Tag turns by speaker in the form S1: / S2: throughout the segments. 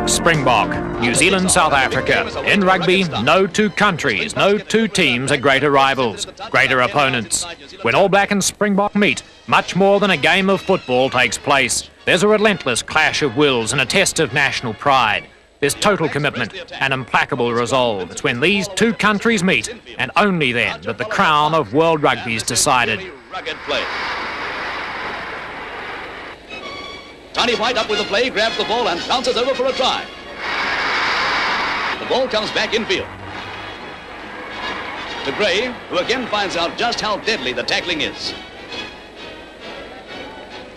S1: Springbok, New Zealand, South Africa. In rugby, no two countries, no two teams are greater rivals, greater opponents. When All Black and Springbok meet, much more than a game of football takes place. There's a relentless clash of wills and a test of national pride. There's total commitment and implacable resolve. It's when these two countries meet, and only then, that the crown of world rugby is decided.
S2: Tiny White up with the play, grabs the ball and bounces over for a try. The ball comes back infield to Gray, who again finds out just how deadly the tackling is.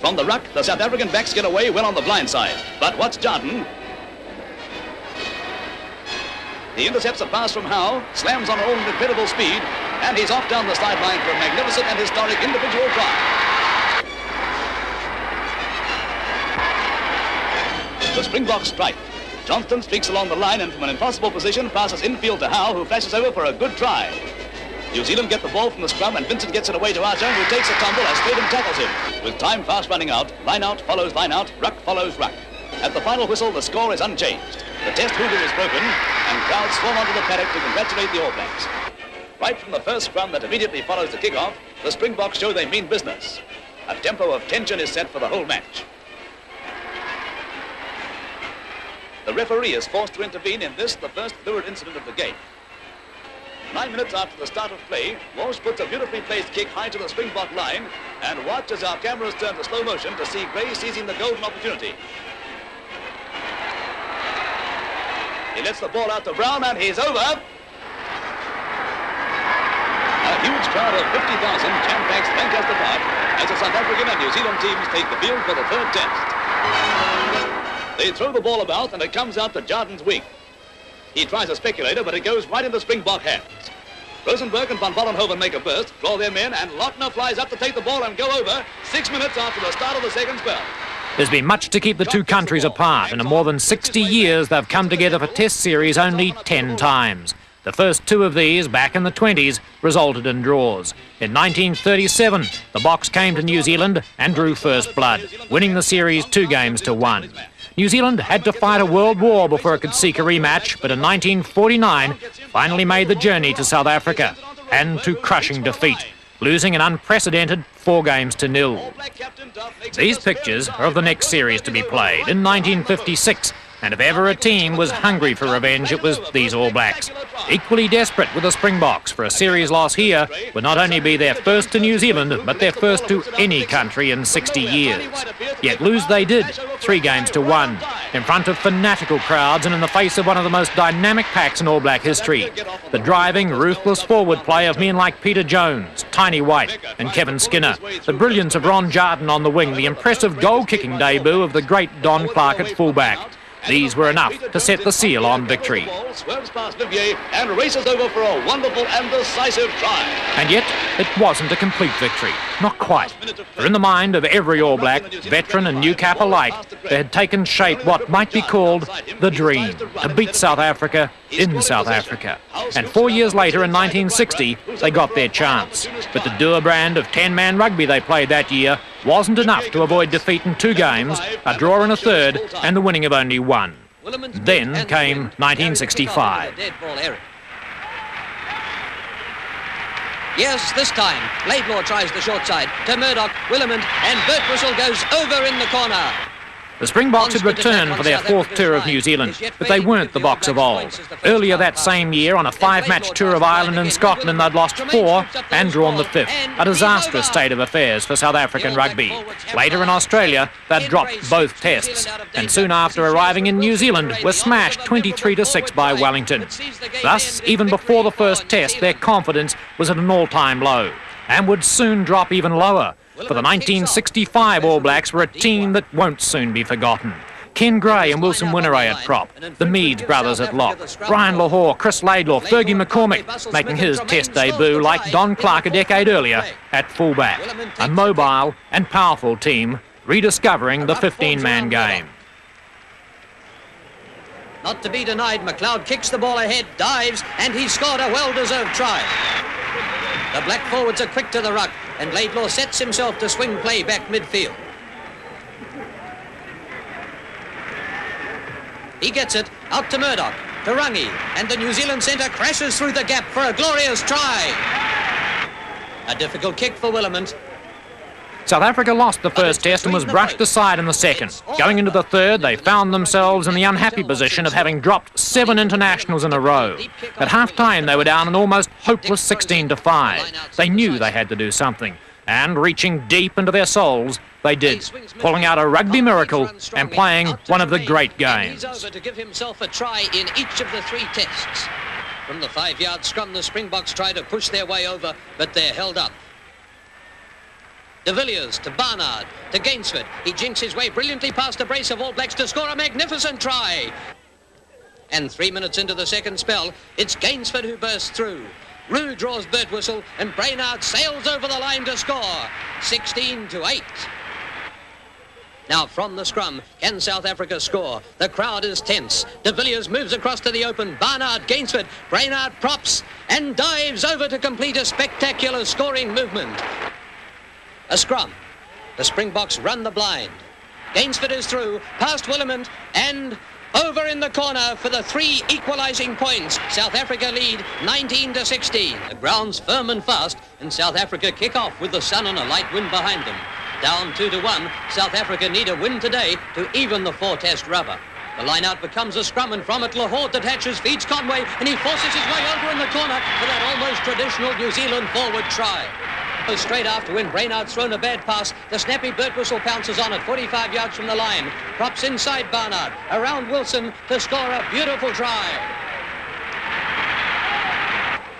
S2: From the ruck, the South African backs get away well on the blind side. But what's Jardine? He intercepts a pass from Howe, slams on own incredible speed, and he's off down the sideline for a magnificent and historic individual try. The Springboks strike. Johnston streaks along the line and from an impossible position passes infield to Howe, who flashes over for a good try. New Zealand get the ball from the scrum and Vincent gets it away to Archer, who takes a tumble as Stedham tackles him. With time fast running out, line out follows line out, ruck follows ruck. At the final whistle, the score is unchanged. The test hoodoo is broken and crowds swarm onto the paddock to congratulate the All Blacks. Right from the first scrum that immediately follows the kick-off, the Springboks show they mean business. A tempo of tension is set for the whole match. The referee is forced to intervene in this, the first fluid incident of the game. 9 minutes after the start of play, Walsh puts a beautifully placed kick high to the Springbok line, and watch as our cameras turn to slow motion to see Gray seizing the golden opportunity. He lets the ball out to Brown, and he's over. A huge crowd of 50,000 jam-packs Lancaster Park as the South African and New Zealand teams take the field for the third test. They throw the ball about, and it comes out to Jardine's wing. He tries a speculator, but it goes right into Springbok hands. Rosenberg and Van Vollenhoven make a burst, draw their men, and Lochner flies up to take the ball and go over 6 minutes after the start of the second spell.
S1: There's been much to keep the two countries apart, and in more than 60 years they've come together for test series only 10 times. The first two of these, back in the 20s, resulted in draws. In 1937, the Boks came to New Zealand and drew first blood, winning the series 2-1. New Zealand had to fight a world war before it could seek a rematch, but in 1949 finally made the journey to South Africa, and to crushing defeat, losing an unprecedented 4-0. These pictures are of the next series to be played in 1956, and if ever a team was hungry for revenge, it was these All Blacks. Equally desperate were the Springboks, for a series loss here would not only be their first to New Zealand, but their first to any country in 60 years. Yet lose they did, 3-1, in front of fanatical crowds and in the face of one of the most dynamic packs in All Black history. The driving, ruthless forward play of men like Peter Jones, Tiny White and Kevin Skinner, the brilliance of Ron Jardine on the wing, the impressive goal-kicking debut of the great Don Clark at fullback. These were enough to set the seal on victory.
S2: Swerves past Vivier and races over for a wonderful and decisive try.
S1: And yet, it wasn't a complete victory. Not quite. For in the mind of every All Black, veteran and new cap alike, there had taken shape what might be called the dream, to beat South Africa in South Africa. And 4 years later, in 1960, they got their chance. But the doer brand of 10-man rugby they played that year wasn't enough to avoid defeat in 2 games, a draw in a third, and the winning of only 1. Then came 1965.
S3: Yes, this time, Laidlaw tries the short side to Murdoch, Willimond, and Birtwistle goes over in the corner.
S1: The Springboks had returned for their 4th tour of New Zealand, but they weren't the Boks of old. Earlier that same year, on a 5-match tour of Ireland and Scotland, they'd lost 4 and drawn the 5th. A disastrous state of affairs for South African rugby. Later in Australia, they'd dropped both tests, and soon after arriving in New Zealand, were smashed 23-6 by Wellington. Thus, even before the first test, their confidence was at an all-time low, and would soon drop even lower. For the 1965 All Blacks were a team that won't soon be forgotten. Ken Gray and Wilson Winneray at prop, the Meads brothers at lock, Brian Lahore, Chris Laidlaw, Fergie McCormick making his test debut like Don Clark a decade earlier at fullback. A mobile and powerful team rediscovering the 15-man game.
S3: Not to be denied, McLeod kicks the ball ahead, dives, and he scored a well-deserved try. The black forwards are quick to the ruck, and Laidlaw sets himself to swing play back midfield. He gets it, out to Murdoch, to Rungy, and the New Zealand centre crashes through the gap for a glorious try. A difficult kick for Willemant.
S1: South Africa lost the first test and was brushed aside in the second. Going into the third, they found themselves in the unhappy position of having dropped 7 internationals in a row. At half-time, they were down an almost hopeless 16-5. They knew they had to do something, and reaching deep into their souls, they did, pulling out a rugby miracle and playing one of the great games.
S3: He's over to give himself a try in each of the 3 tests. From the 5-yard scrum, the Springboks try to push their way over, but they're held up. De Villiers to Barnard, to Gainsford. He jinks his way brilliantly past a brace of All Blacks to score a magnificent try. And 3 minutes into the second spell, it's Gainsford who bursts through. Roux draws bird whistle, and Brainard sails over the line to score. 16-8. Now from the scrum, can South Africa score? The crowd is tense. De Villiers moves across to the open. Barnard, Gainsford, Brainard props and dives over to complete a spectacular scoring movement. A scrum. The Springboks run the blind. Gainsford is through, past Willemant, and over in the corner for the 3 equalising points. South Africa lead 19-16. The ground's firm and fast, and South Africa kick off with the sun and a light wind behind them. Down 2-1, South Africa need a win today to even the 4-test rubber. The line-out becomes a scrum, and from it, Lahore detaches, feeds Conway, and he forces his way over in the corner for that almost traditional New Zealand forward try. Straight after, when Brainard's thrown a bad pass, the snappy bird whistle pounces on it 45 yards from the line. Props inside Barnard, around Wilson to score a beautiful try.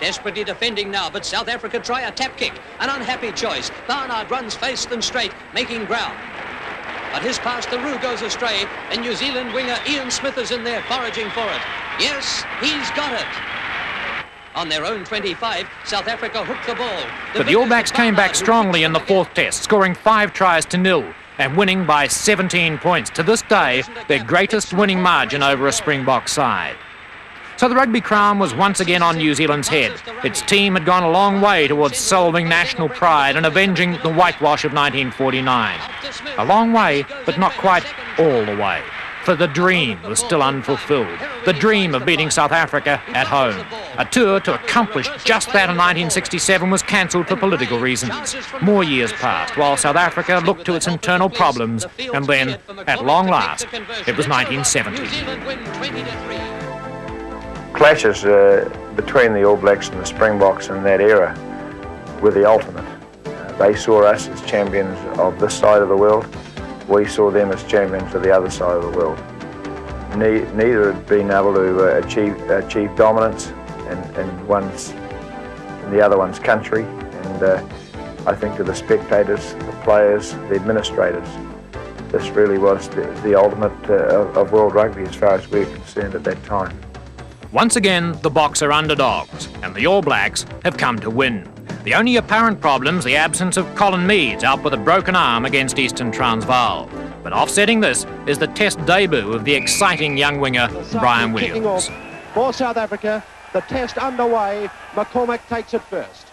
S3: Desperately defending now, but South Africa try a tap kick. An unhappy choice. Barnard runs faced and straight, making ground. But his pass to Roux goes astray, and New Zealand winger Ian Smith is in there foraging for it. Yes, he's got it. On their own 25, South Africa hooked the ball.
S1: But the All Blacks came back strongly in the 4th test, scoring 5 tries to 0 and winning by 17 points. To this day, their greatest winning margin over a Springbok side. So the rugby crown was once again on New Zealand's head. Its team had gone a long way towards solving national pride and avenging the whitewash of 1949. A long way, but not quite all the way. For the dream was still unfulfilled. The dream of beating South Africa at home. A tour to accomplish just that in 1967 was cancelled for political reasons. More years passed while South Africa looked to its internal problems, and then, at long last, it was 1970.
S4: Clashes between the All Blacks and the Springboks in that era were the ultimate. They saw us as champions of this side of the world. We saw them as champions of the other side of the world. Neither had been able to achieve dominance in the other one's country, and I think to the spectators, the players, the administrators, this really was the ultimate of world rugby as far as we're concerned at that time.
S1: Once again, the Boks are underdogs, and the All Blacks have come to win. The only apparent problem's the absence of Colin Meads out with a broken arm against Eastern Transvaal. But offsetting this is the test debut of the exciting young winger, Brian Williams.
S5: For South Africa, the test underway. McCormack takes it first.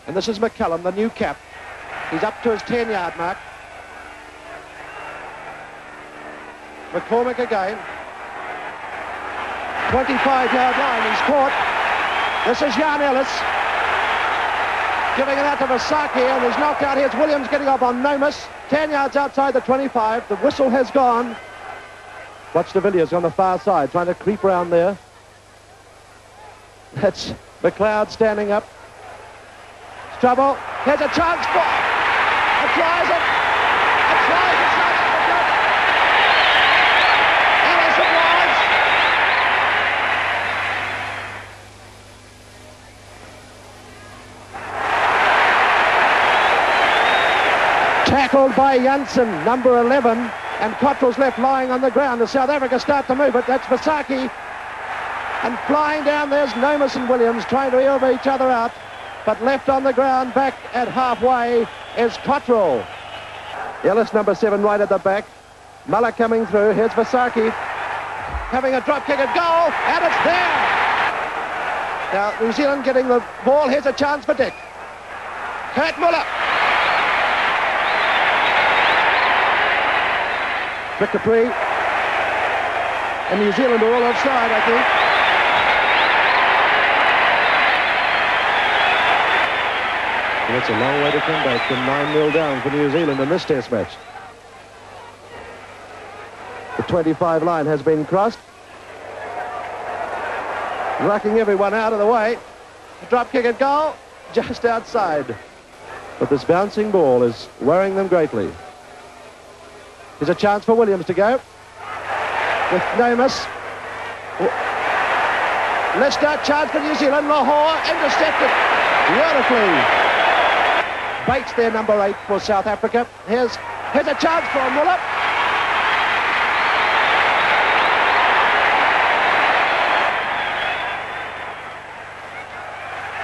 S5: And this is McCallum, the new cap. He's up to his 10-yard mark. McCormack again. 25-yard line, he's caught. This is Jan Ellis. Giving it out to Vasaki, and he's knocked out. Here's Williams getting up on Nomus. 10 yards outside the 25. The whistle has gone. Watch De Villiers on the far side, trying to creep around there. That's McLeod standing up. It's trouble. Here's a chance for... It tries it. It tries it. South Africa. Ellis it was. Tackled by Janssen, number 11, and Cottrell's left lying on the ground. The South Africa start to move it. That's Vasaki. And flying down, there's Nomus and Williams trying to elbow each other out. But left on the ground, back at halfway, is Cottrell. Ellis, number 7, right at the back. Muller coming through. Here's Vasaki. Having a drop kick at goal, and it's there. Now, New Zealand getting the ball. Here's a chance for Dick. Kurt Muller. Rick Dupree and New Zealand are all offside, I think. And it's a long way to come back from 9-0 down for New Zealand in this test match. The 25 line has been crossed. Rocking everyone out of the way. Drop kick at goal, just outside. But this bouncing ball is worrying them greatly. Here's a chance for Williams to go. With Namus. Lister, chance for New Zealand. Lahore intercepted beautifully. Bates there, number 8 for South Africa. Here's a chance for Muller.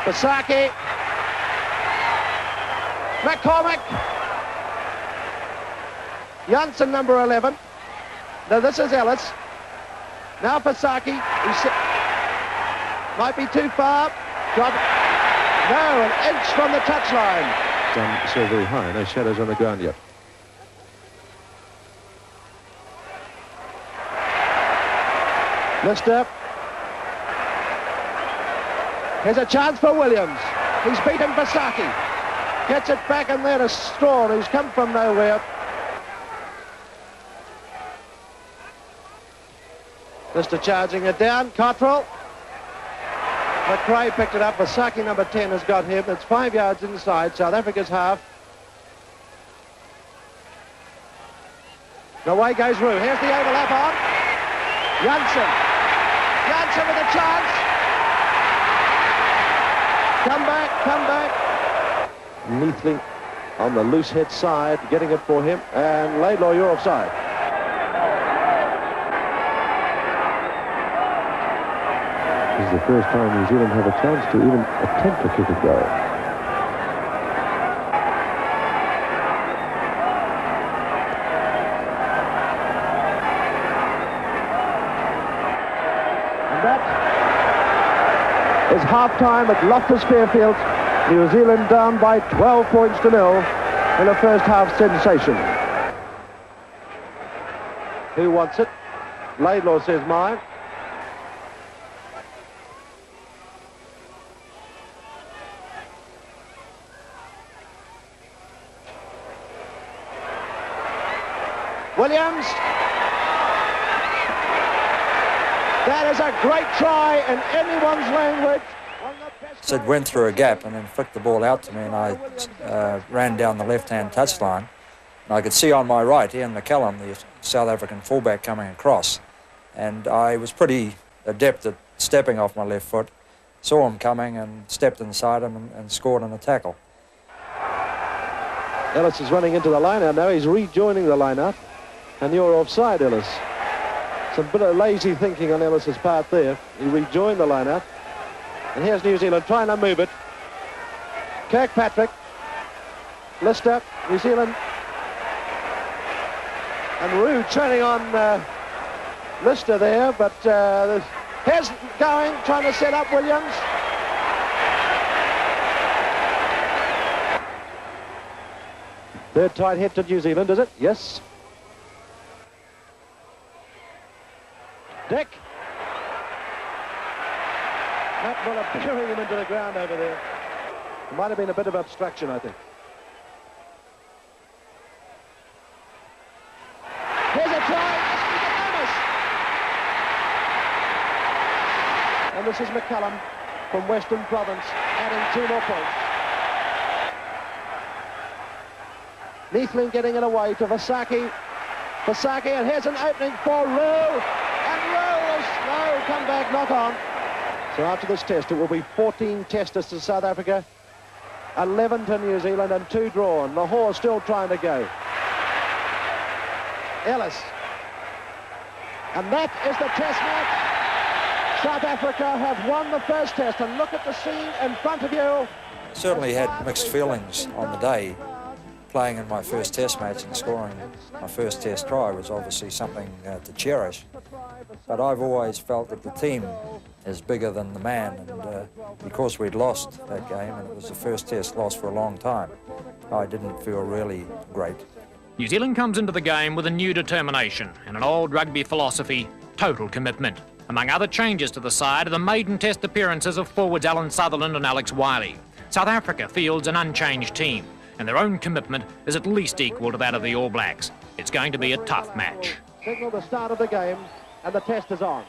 S5: Basaki. McCormick. Janssen, number 11. Now this is Ellis. Now Basaki. Might be too far. No, an inch from the touchline. Still very high, no shadows on the ground yet. Lister. Here's a chance for Williams. He's beaten Basaki. Gets it back in there to Strawn, who's come from nowhere. Lister charging it down. Cottrell. McRae picked it up. Basaki, number 10, has got him. It's 5 yards inside. South Africa's half. Away goes Roux. Here's the overlap on. Janssen. Janssen with a chance. Come back. Neathling on the loose head side, getting it for him. And Laidlaw, you're offside. This is the first time New Zealand have a chance to even attempt to kick a goal. And that is half-time at Loftus Fairfield. New Zealand down by 12 points to 0 in a first half sensation. Who wants it? Laidlaw says mine. Williams. That is a great try in anyone's language.
S6: Sid went through a gap and then flicked the ball out to me, and I ran down the left-hand touchline. And I could see on my right Ian McCallum, the South African fullback, coming across. And I was pretty adept at stepping off my left foot, saw him coming and stepped inside him and scored on a tackle.
S5: Ellis is running into the line-out now. He's rejoining the line-out. And you're offside, Ellis. Some bit of lazy thinking on Ellis's part there. He rejoined the line-out. And here's New Zealand trying to move it. Kirkpatrick. Lister, New Zealand. And Roux turning on Lister there, but here's going, trying to set up Williams. Third tight hit to New Zealand, is it? Yes. Dick. Matt Muller burying him into the ground over there. It might have been a bit of obstruction, I think. Here's a try. And this is McCallum from Western Province, adding 2 more points. Neathling getting it away to Vasaki. Vasaki, and here's an opening for Roux. And Roux is no comeback, not on. So after this test, it will be 14 testers to South Africa, 11 to New Zealand, and 2 drawn. Lahore still trying to go. Ellis. And that is the test match. South Africa have won the first test, and look at the scene in front of you.
S6: Certainly had mixed feelings on the day. Playing in my first test match and scoring my first test try was obviously something to cherish. But I've always felt that the team is bigger than the man, and because we'd lost that game, and it was the first test loss for a long time, I didn't feel really great.
S1: New Zealand comes into the game with a new determination and an old rugby philosophy, total commitment. Among other changes to the side are the maiden test appearances of forwards Alan Sutherland and Alex Wiley. South Africa fields an unchanged team, and their own commitment is at least equal to that of the All Blacks. It's going to be a tough match.
S5: Signal the start of the game, and the test is on.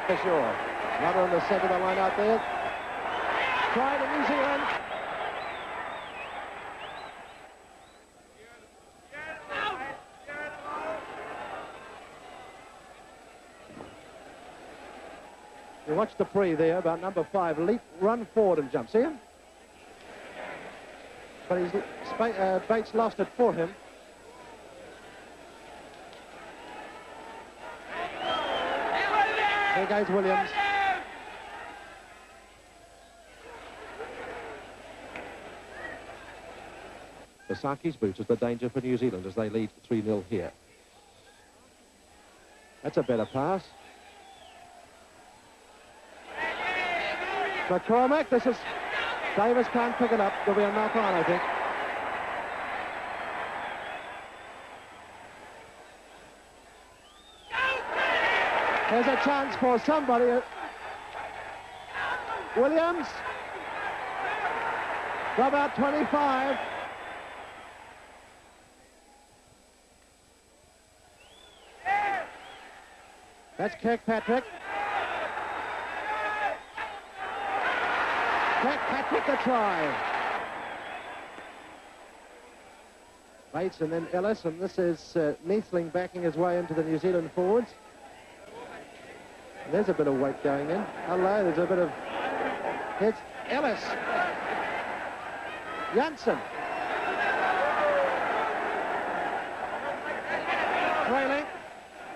S5: For sure. Another in the centre of the line out there. Try to New Zealand. You watch the pre there about number 5 leap, run forward and jump. See him? But Bates lost it for him. Here goes Williams. Vasaki's boots is the danger for New Zealand as they lead 3-0 here. That's a better pass. McCormack, this is... Davis can't pick it up. There'll be a knock on, I think. There's a chance for somebody. Williams. About 25. That's Kirkpatrick. Kirkpatrick the try. Bates and then Ellis, and this is Neathling backing his way into the New Zealand forwards. And there's a bit of weight going in. Hello, there's a bit of... It's Ellis. Janssen. Trailing.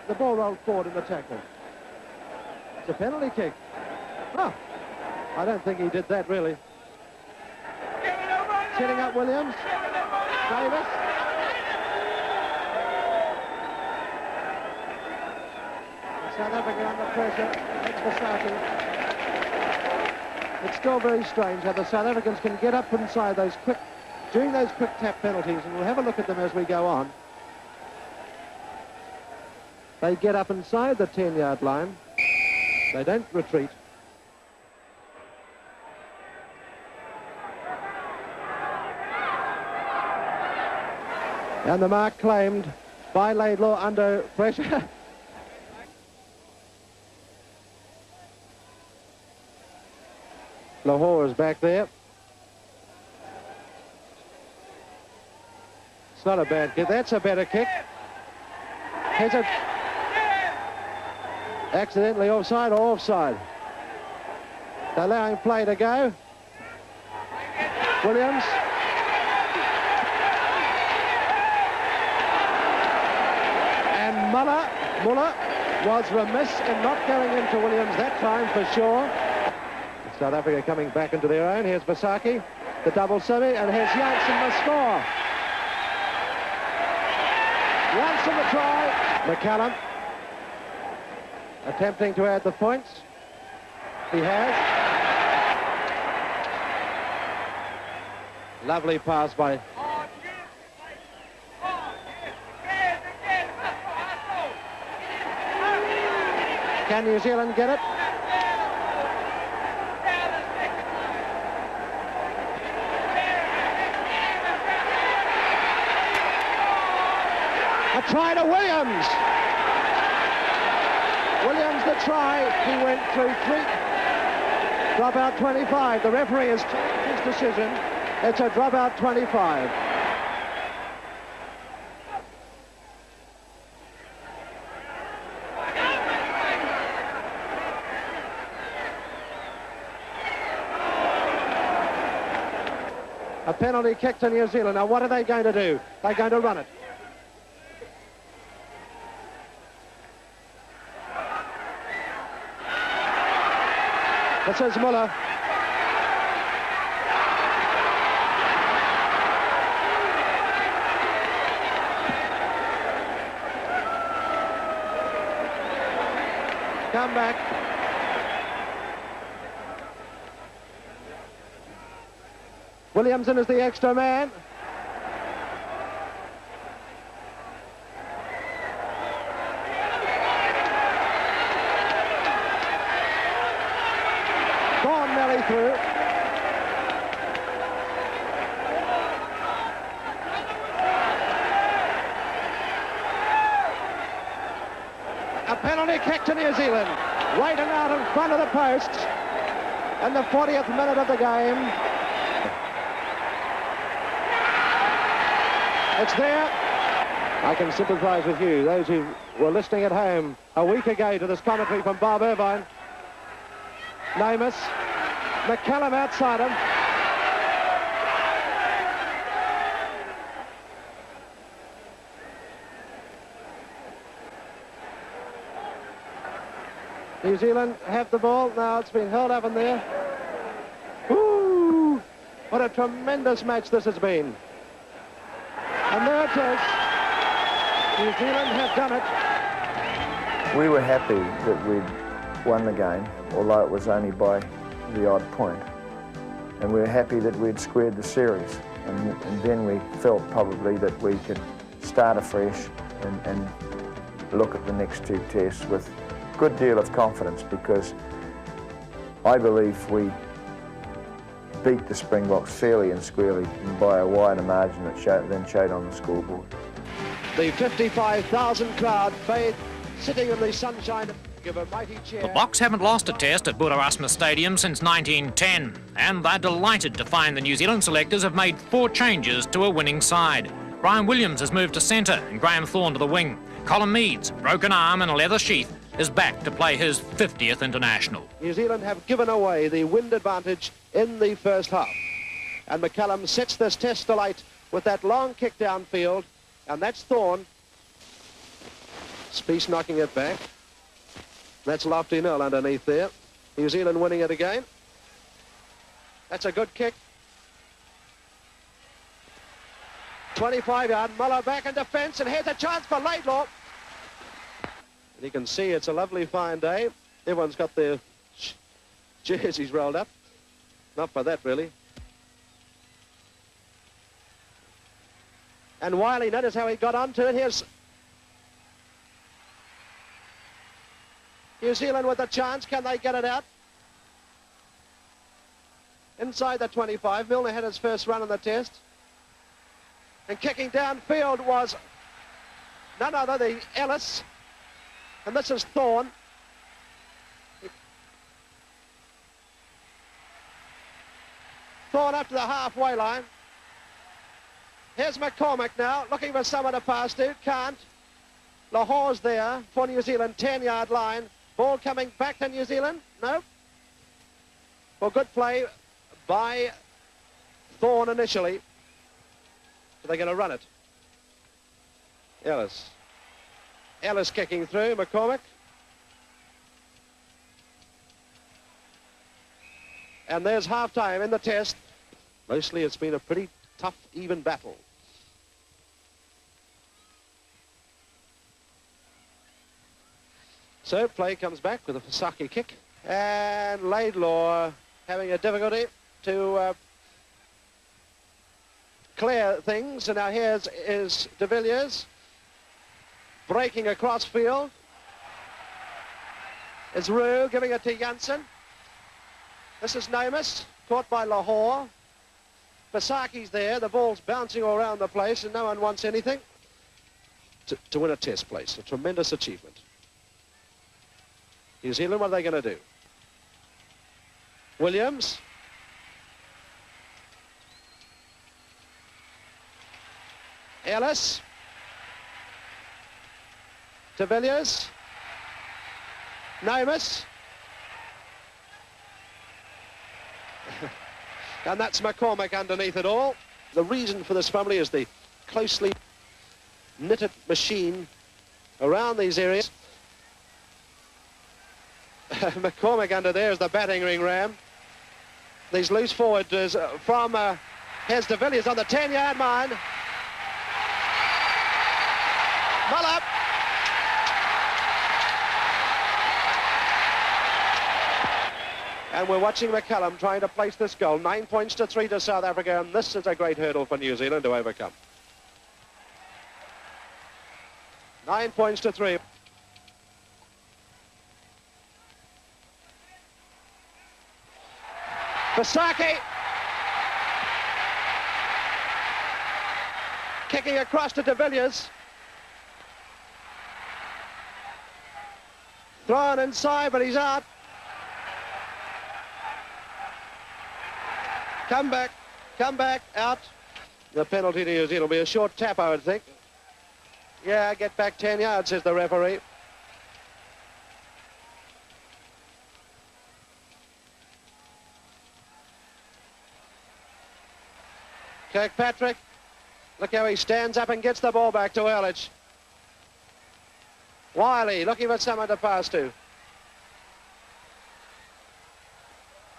S5: The ball rolled forward in the tackle. It's a penalty kick. Oh, I don't think he did that, really. Setting up Williams. Davis. South Africa under pressure. It's Vasaki. It's still very strange how the South Africans can get up inside those doing those quick tap penalties, and we'll have a look at them as we go on. They get up inside the 10-yard line. They don't retreat. And the mark claimed by Laidlaw under pressure. Lahore is back there. It's not a bad kick. That's a better kick. Is it accidentally offside or offside? They're allowing play to go. Williams. And Muller was remiss in not going into Williams that time for sure. South Africa coming back into their own. Here's Vasaki, the double semi, and here's Janssen must score. Janssen the try. McCallum attempting to add the points. He has. Lovely pass by... Can New Zealand get it? A try to Williams. Williams the try. He went through 3. Dropout 25. The referee has changed his decision. It's a dropout 25. A penalty kick to New Zealand. Now what are they going to do? They're going to run it. This is Muller. Come back. Williamson is the extra man. Gone nearly through. A penalty kick to New Zealand. Right and out in front of the post. In the 40th minute of the game. It's there. I can sympathise with you, those who were listening at home a week ago to this commentary from Bob Irvine. Namus, McCallum outside him. New Zealand have the ball. Now it's been held up in there. Ooh, what a tremendous match this has been. And there it is. New Zealand have done it.
S4: We were happy that we'd won the game, although it was only by the odd point. And we were happy that we'd squared the series. And then we felt probably that we could start afresh and look at the next two tests with a good deal of confidence, because I believe we beat the Springboks fairly and squarely and by a wider margin that showed on the scoreboard.
S5: The 55,000 crowd bathed sitting in the sunshine to give a mighty cheer.
S1: The Boks haven't lost a test at Buddha Stadium since 1910, and they're delighted to find the New Zealand selectors have made 4 changes to a winning side. Brian Williams has moved to centre and Graham Thorne to the wing. Colin Meads, broken arm and a leather sheath, is back to play his 50th international.
S5: New Zealand have given away the wind advantage in the first half. And McCallum sets this test alight with that long kick downfield, and that's Thorne. Spieth knocking it back. That's Lofty Nil underneath there. New Zealand winning it again. That's a good kick. 25-yard, Muller back in defence, and here's a chance for Laidlaw. And you can see it's a lovely fine day. Everyone's got their jerseys rolled up. Not for that, really. And Wiley, notice how he got onto it. Here's New Zealand with a chance. Can they get it out? Inside the 25. Milner had his first run in the test. And kicking downfield was none other than Ellis. And this is Thorne. Thorne up to the halfway line. Here's McCormick now, looking for someone to pass to. Can't. Lahore's there for New Zealand, 10-yard line. Ball coming back to New Zealand. No. Well, good play by Thorne initially. Are they going to run it? Ellis. Ellis kicking through, McCormick. And there's half-time in the test. Mostly it's been a pretty tough, even battle. So play comes back with a Fasaki kick. And Laidlaw having a difficulty to clear things. And now here's De Villiers. Breaking across field. It's Roux giving it to Janssen. This is Namus, caught by Lahore. Basaki's there, the ball's bouncing all around the place and no one wants anything. To win a test place, a tremendous achievement. New Zealand, what are they going to do? Williams. Ellis. De Villiers. Namus. And that's McCormick underneath it all. The reason for this family is the closely knitted machine around these areas. McCormick under there is the batting ring ram. These loose forwards from here's De Villiers on the 10-yard line. Muller. And we're watching McCallum trying to place this goal. 9 points to 3 to South Africa, and this is a great hurdle for New Zealand to overcome. 9 points to 3. Vasaki kicking across to de Villiers. Thrown inside, but he's out. Come back, out. The penalty to New Zealand will be a short tap, I would think. Yeah, get back 10 yards, says the referee. Kirkpatrick, look how he stands up and gets the ball back to Ehrlich. Wiley looking for someone to pass to.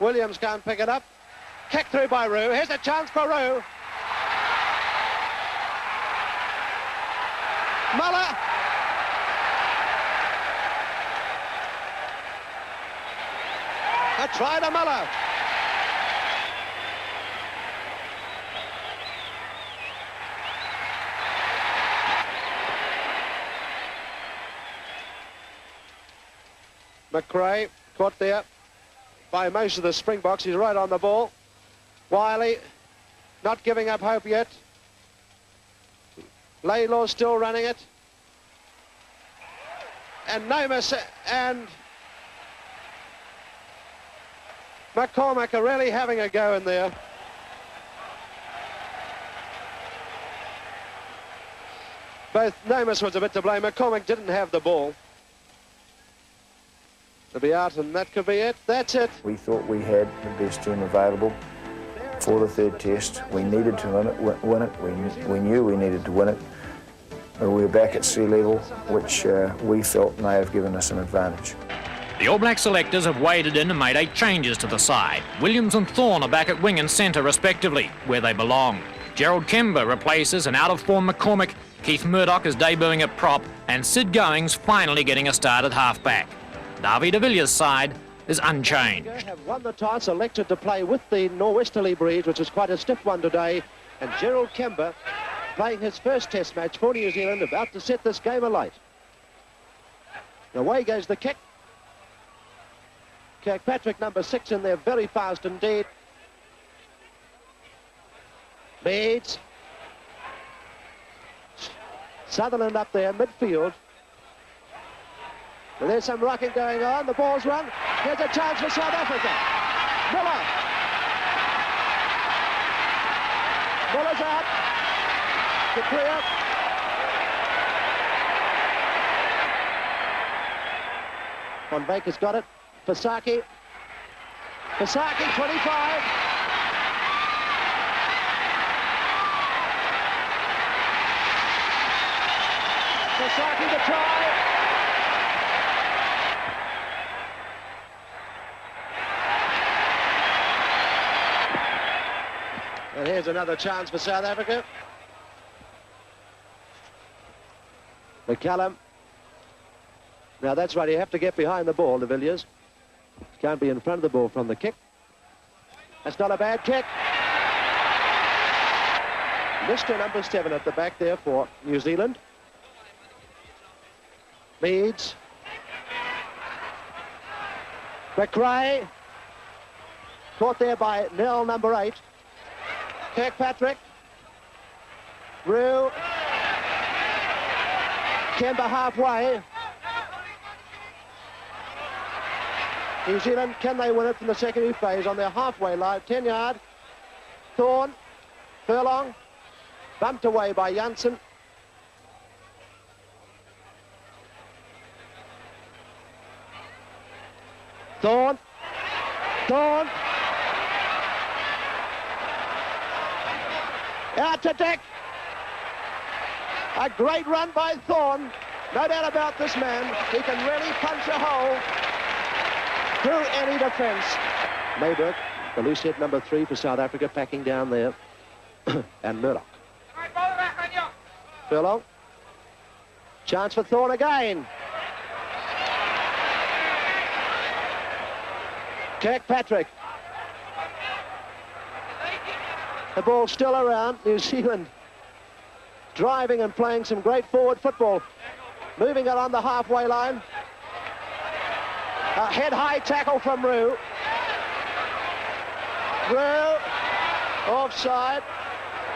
S5: Williams can't pick it up. Kick through by Roux. Here's a chance for Roux. Muller. A try to Muller. McRae caught there by most of the Springboks. He's right on the ball. Wiley not giving up hope yet. Laylaw still running it. And Nomus and McCormack are really having a go in there. Both Nomus was a bit to blame. McCormack didn't have the ball. To be out, and that could be it. That's it.
S4: We thought we had the best team available for the third test. We needed to win it. We knew we needed to win it. We were back at sea level, which we felt may have given us an advantage.
S1: The All Black selectors have waded in and made 8 changes to the side. Williams and Thorne are back at wing and centre respectively, where they belong. Gerald Kemba replaces an out-of-form McCormack. Keith Murdoch is debuting at prop, and Sid Goings finally getting a start at half-back. Davy de Villiers' side is unchanged.
S5: Have won the toss, elected to play with the nor'westerly breeze, which is quite a stiff one today. And Gerald Kemba playing his first test match for New Zealand, about to set this game alight. Away goes the kick. Kirkpatrick, number 6, in there, very fast indeed. Meads. Sutherland up there, midfield. Well, there's some rocking going on. The ball's run. Here's a chance for South Africa. Muller. Muller's out. To clear. Von Baker's got it. Fasaki. Fasaki, 25. Fasaki the try. And here's another chance for South Africa. McCallum. Now that's right, you have to get behind the ball, de Villiers. Can't be in front of the ball from the kick. That's not a bad kick. Mr. number 7 at the back there for New Zealand. Meads. McRae. Caught there by Nell, number 8. Kirkpatrick. Roux. Kemba halfway. New Zealand, can they win it from the secondary phase on their halfway line? 10-yard. Thorne. Furlong. Bumped away by Janssen. Thorne. Thorne. Out to deck. A great run by Thorne. No doubt about this man. He can really punch a hole through any defence. Mayberg, the loose hit number 3 for South Africa, packing down there. And Murdoch. Furlong. Chance for Thorne again. Kirkpatrick. The ball still around. New Zealand driving and playing some great forward football. Moving it on the halfway line. A head-high tackle from Rue. Rue offside,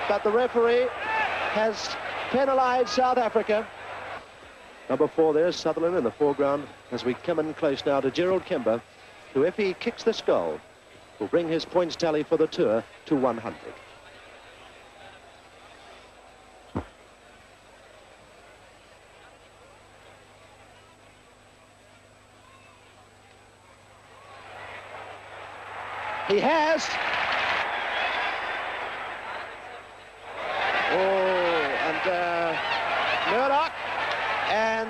S5: but the referee has penalised South Africa. Number 4 there's Sutherland in the foreground as we come in close now to Gerald Kemba, who, if he kicks this goal, will bring his points tally for the tour to 100. He has. Oh, and Murdoch. And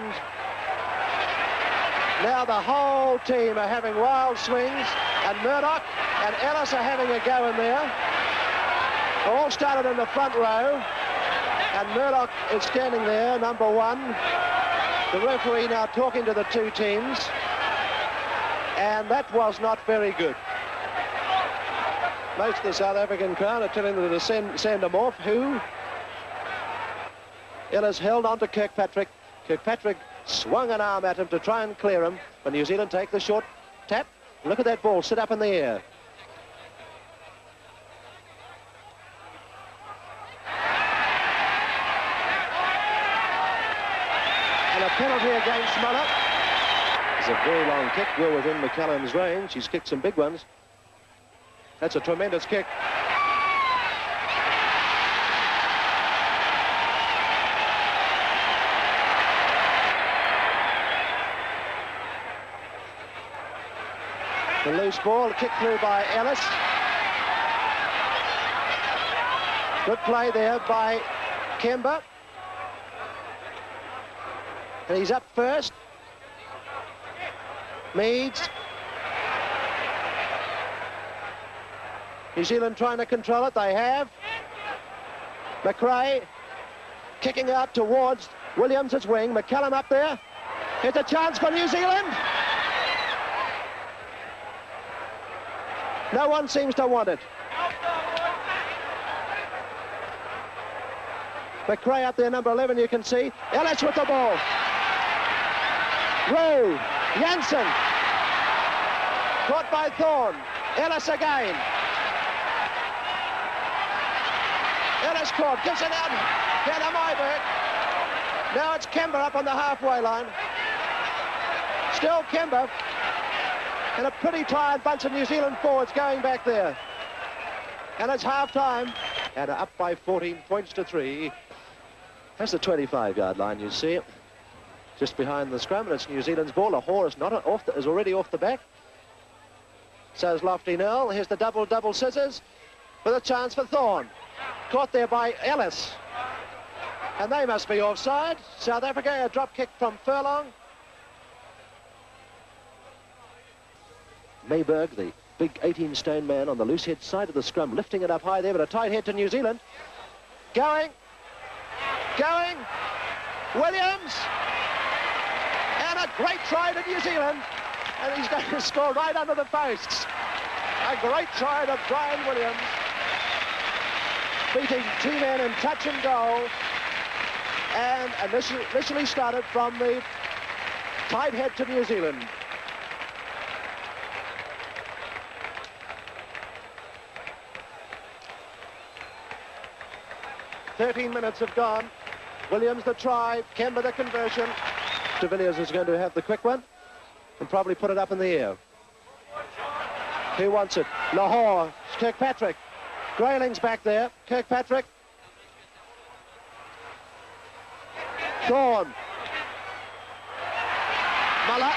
S5: now the whole team are having wild swings, and Murdoch and Ellis are having a go in there. All started in the front row, and Murdoch is standing there, number 1. The referee now talking to the two teams, and that was not very good. Most of the South African crowd are telling them to send him off. Who? Ellis held on to Kirkpatrick. Kirkpatrick swung an arm at him to try and clear him, but New Zealand take the short tap. Look at that ball sit up in the air. And a penalty against Muller. It's a very long kick, well within McCallum's range. He's kicked some big ones. That's a tremendous kick. The loose ball, kicked through by Ellis. Good play there by Kemba. And he's up first. Meads. New Zealand trying to control it, they have. McRae kicking out towards Williams' wing. McCallum up there. Here's a chance for New Zealand. No one seems to want it. McRae up there, number 11, you can see. Ellis with the ball. Rowe, Janssen. Caught by Thorne. Ellis again. Ellis caught, gives it out. Here to Myberg. Now it's Kemba up on the halfway line. Still Kemba. And a pretty tired bunch of New Zealand forwards going back there. And it's half-time. And up by 14 points to 3. That's the 25-yard line, you see it. Just behind the scrum, and it's New Zealand's ball. Lahore is is already off the back. So is Lofty Nell. Here's the double scissors with a chance for Thorne. Caught there by Ellis. And they must be offside. South Africa, a drop kick from Furlong. Mayberg, the big 18-stone man on the loose head side of the scrum, lifting it up high there, but a tight head to New Zealand. Going. Williams. And a great try to New Zealand. And he's going to score right under the posts. A great try to Brian Williams. Beating 2 men in touch and goal. And initially started from the tight head to New Zealand. "13 minutes have gone. Williams the try, Kemba the conversion. De Villiers is going to have the quick one and probably put it up in the air. Who wants it? Lahore, Kirkpatrick. Grayling's back there. Kirkpatrick. Thorne. Muller.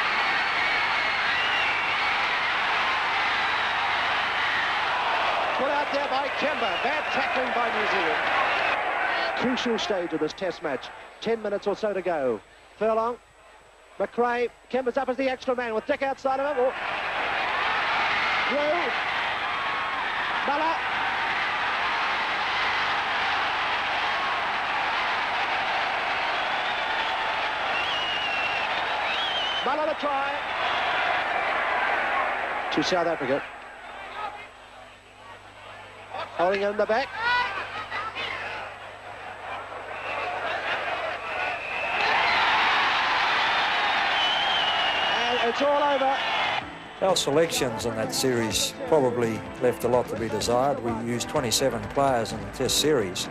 S5: Put out there by Kemba. Bad tackling by New Zealand. Crucial stage of this test match. 10 minutes or so to go. Furlong. McRae. Kemba's up as the extra man with Dick outside of him. Rowe. Muller. Muller to try. to South Africa. Holding in the back. And it's all over.
S6: Our selections in that series probably left a lot to be desired. We used 27 players in the Test series,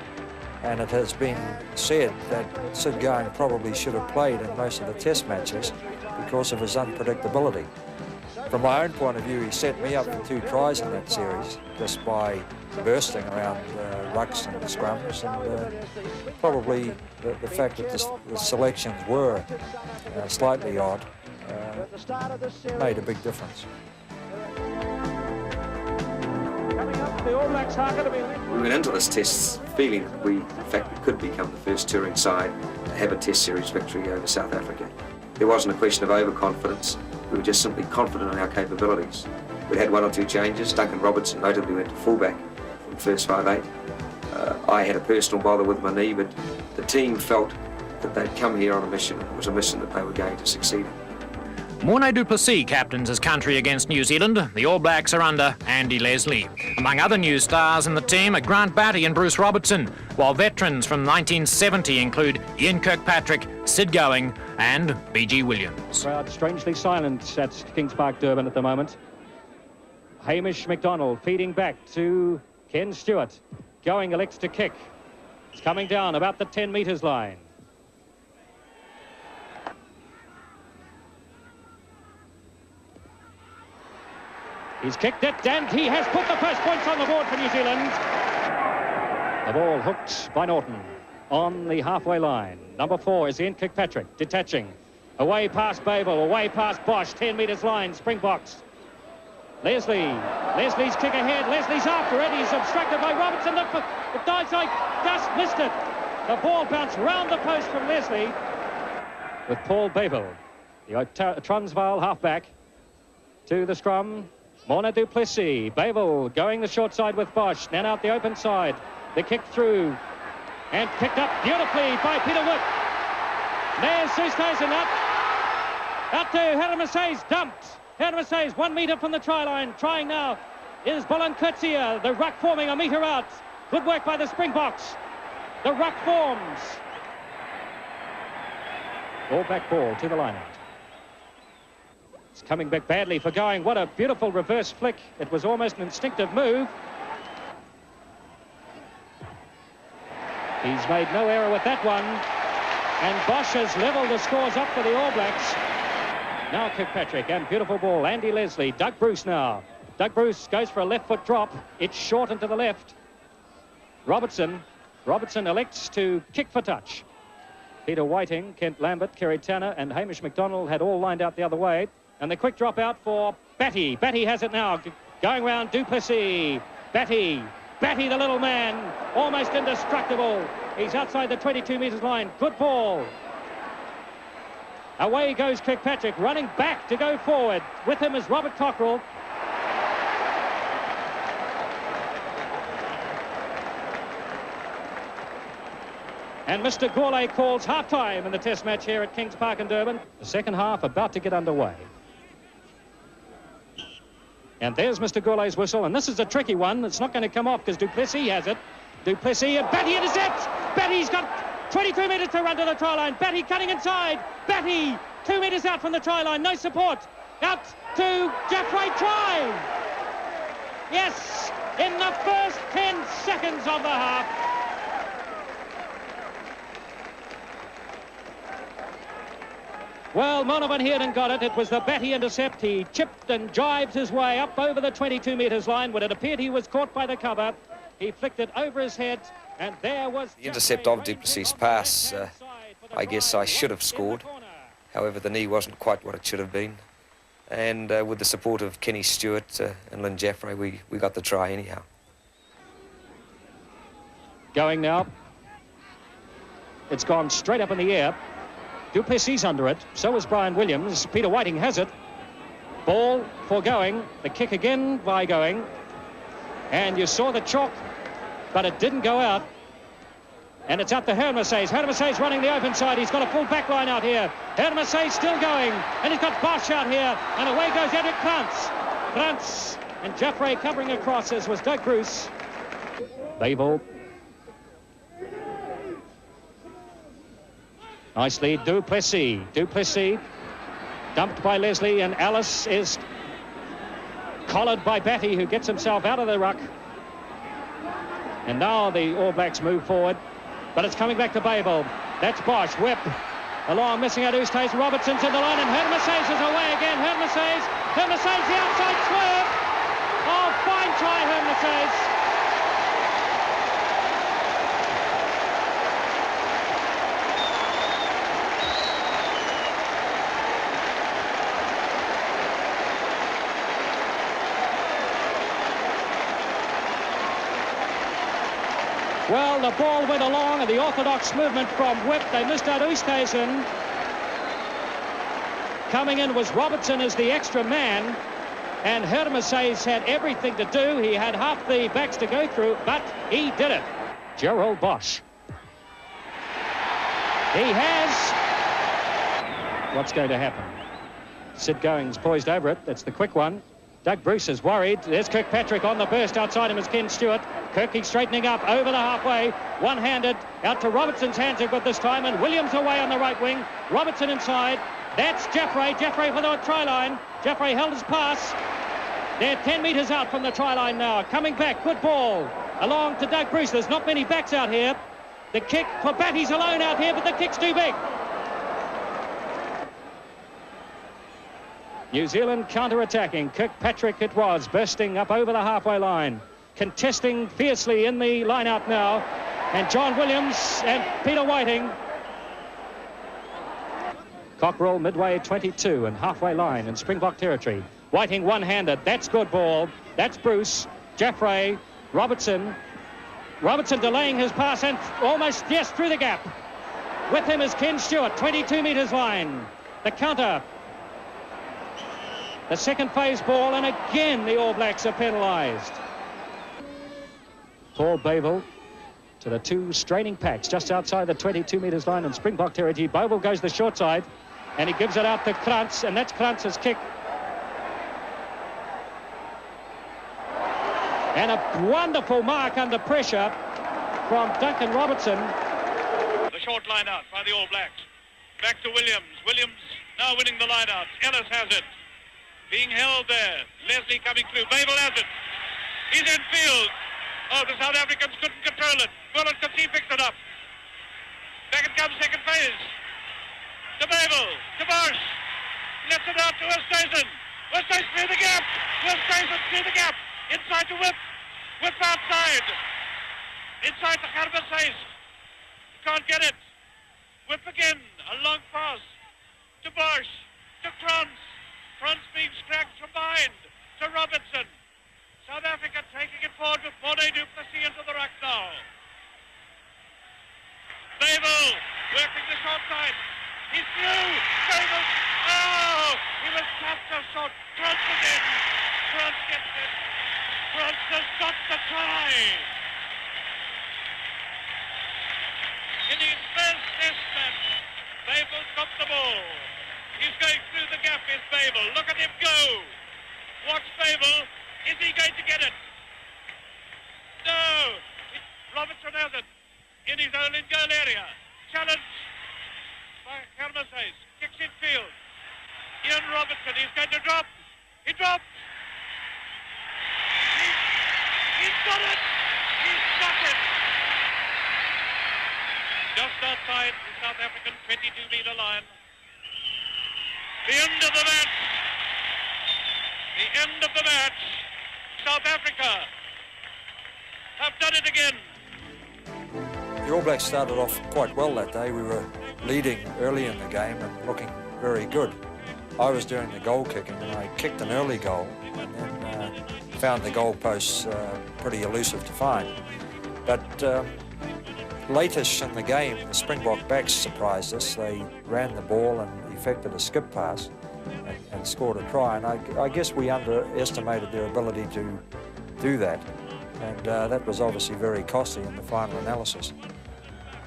S6: and it has been said that Sid Going probably should have played in most of the Test matches because of his unpredictability. From my own point of view, he set me up for 2 tries in that series just by bursting around rucks and scrums, and probably the fact that the selections were slightly odd made a big difference.
S7: We went into this test feeling that we, in fact, we could become the first touring side to have a Test series victory over South Africa. There wasn't a question of overconfidence. We were just simply confident in our capabilities. We'd had 1 or 2 changes. Duncan Robertson notably went to fullback from first 5/8. I had a personal bother with my knee, but the team felt that they'd come here on a mission. It was a mission that they were going to succeed in.
S1: Morné du Plessis captains his country against New Zealand. The All Blacks are under Andy Leslie. Among other new stars in the team are Grant Batty and Bruce Robertson, while veterans from 1970 include Ian Kirkpatrick, Sid Going and B.G. Williams.
S8: Crowd strangely silent at Kings Park, Durban at the moment. Hamish McDonald feeding back to Ken Stewart. Going elects to kick. It's coming down about the 10 metres line. He's kicked it, and he has put the first points on the board for New Zealand. The ball hooked by Norton on the halfway line. Number 4 is Ian Kirkpatrick, detaching. Away past Babel, away past Bosch, 10 metres line, Springboks. Leslie's kick ahead, Leslie's after it, he's obstructed by Robertson. The dive side just missed it. The ball bounced round the post from Leslie with Paul Babel, the Transvaal halfback, to the scrum. Morné du Plessis, Babel going the short side with Bosch, then out the open side. The kick through, and picked up beautifully by Peter Wood. There's Soesthuizen out to Hermesses, dumped. Hermesses 1 metre from the try line, trying now is Bolancoetzee, the ruck forming a metre out. Good work by the Springboks. The ruck forms. All back ball to the line out. It's coming back badly for Going. What a beautiful reverse flick. It was almost an instinctive move. He's made no error with that one. And Bosch has levelled the scores up for the All Blacks. Now Kirkpatrick, and beautiful ball. Andy Leslie, Doug Bruce now. Doug Bruce goes for a left foot drop. It's short and to the left. Robertson elects to kick for touch. Peter Whiting, Kent Lambert, Kerry Tanner and Hamish McDonald had all lined out the other way. And the quick drop out for Batty. Batty has it now. Going round du Plessis. Batty, the little man, almost indestructible. He's outside the 22 metres line. Good ball. Away goes Kirkpatrick, running back to go forward. With him is Robert Cockrell. And Mr. Gourlay calls half-time in the Test match here at Kings Park in Durban. The second half about to get underway. And there's Mr. Gourlay's whistle, and this is a tricky one. It's not going to come off because du Plessis has it. Du Plessis, and Batty intercepts. Batty's got 23 metres to run to the try line. Batty cutting inside. Batty 2 metres out from the try line. No support. Out to Jeffrey, try. Yes, in the first 10 seconds of the half. Well, Mona van Heerden got it. It was the Batty intercept. He chipped and jibed his way up over the 22 metres line. When it appeared he was caught by the cover, he flicked it over his head, and there was...
S7: The intercept of du Plessis' pass, I guess I should have scored. However, the knee wasn't quite what it should have been. And with the support of Kenny Stewart and Lynn Jeffrey, we got the try anyhow.
S8: Going now. It's gone straight up in the air. Du Plessis under it, so is Brian Williams. Peter Whiting has it. Ball for Going. The kick again by Going. And you saw the chalk, but it didn't go out. And it's out to Hermesses. Hermesses running the open side. He's got a full back line out here. Hermesses still going. And he's got Bosch out here. And away goes Edric Plants. Krantz and Jeffrey covering across, as was Doug Bruce. Babel. Nicely, Duplessis. Duplessis dumped by Leslie, and Alice is collared by Batty, who gets himself out of the ruck. And now the All Blacks move forward, but it's coming back to Babel. That's Bosch. Whip along, missing out Oosthuizen. Robertson's in the line, and Hermesses is away again. Hermesses, the outside swerve. Oh, fine try, Hermesses. Well, the ball went along, and the orthodox movement from Whip. They missed out Oosthuizen. Coming in was Robertson as the extra man, and Hermesses had everything to do. He had half the backs to go through, but he did it. Gerald Bosch. He has... What's going to happen? Sid Goings poised over it. That's the quick one. Doug Bruce is worried. There's Kirkpatrick on the burst. Outside him is Ken Stewart. Kirky straightening up over the halfway. One-handed out to Robertson's hands are good this time, and Williams away on the right wing. Robertson inside. That's Jeffrey. Jeffrey for the try line. Jeffrey held his pass. They're 10 metres out from the try line now. Coming back. Good ball. Along to Doug Bruce. There's not many backs out here. The kick for Batty's alone out here, but the kick's too big. New Zealand counter-attacking. Kirkpatrick it was, bursting up over the halfway line. Contesting fiercely in the line-out now. And John Williams and Peter Whiting. Cockerell midway 22 and halfway line in Springbok territory. Whiting one-handed. That's good ball. That's Bruce. Jeffrey. Robertson. Robertson delaying his pass and almost, yes, through the gap. With him is Ken Stewart, 22 metres line. The counter. The second phase ball, and again the All Blacks are penalised. Paul Babel to the two straining packs just outside the 22 metres line in Springbok territory. Babel goes the short side, and he gives it out to Krantz, and that's Krantz's kick. And a wonderful mark under pressure from Duncan Robertson.
S9: The short line out by the All Blacks. Back to Williams. Williams now winning the line out. Ellis has it. Being held there. Leslie coming through. Babel has it. He's in field. Oh, the South Africans couldn't control it. Bullet Kasi picked it up. Back it comes, second phase. To Babel. To Bosch. Lets it out to Oosthuizen. Oosthuizen through the gap. Oosthuizen through the gap. Inside to Whip. Whip outside. Inside to Hermesses. Can't get it. Whip again. A long pass. To Bosch. To Krantz. Krantz being scragged from behind. To Robertson. South Africa taking it forward with Morne Duplessis into the ruck now. Babel working the short side. He's through. Babel. Oh! He was tapped so short. Krantz again. Krantz gets it. Krantz has got the try. In his first test match, Babel's got the ball. He's going through the gap, is Babel. Look at him go. Watch Babel. Is he going to get it? No. Robertson has it in his own in-goal area. Challenge by Hermesses. Kicks in field. Ian Robertson, he's going to drop. He drops. He's got it. He's got it. Just outside the South African 22-metre line. The end of the match. The end of the match. South Africa have done it again.
S6: The All Blacks started off quite well that day. We were leading early in the game and looking very good. I was doing the goal kicking, and I kicked an early goal and then found the goalposts pretty elusive to find. But latest in the game, the Springbok backs surprised us. They ran the ball and effected a skip pass and scored a try, and I guess we underestimated their ability to do that, and that was obviously very costly in the final analysis.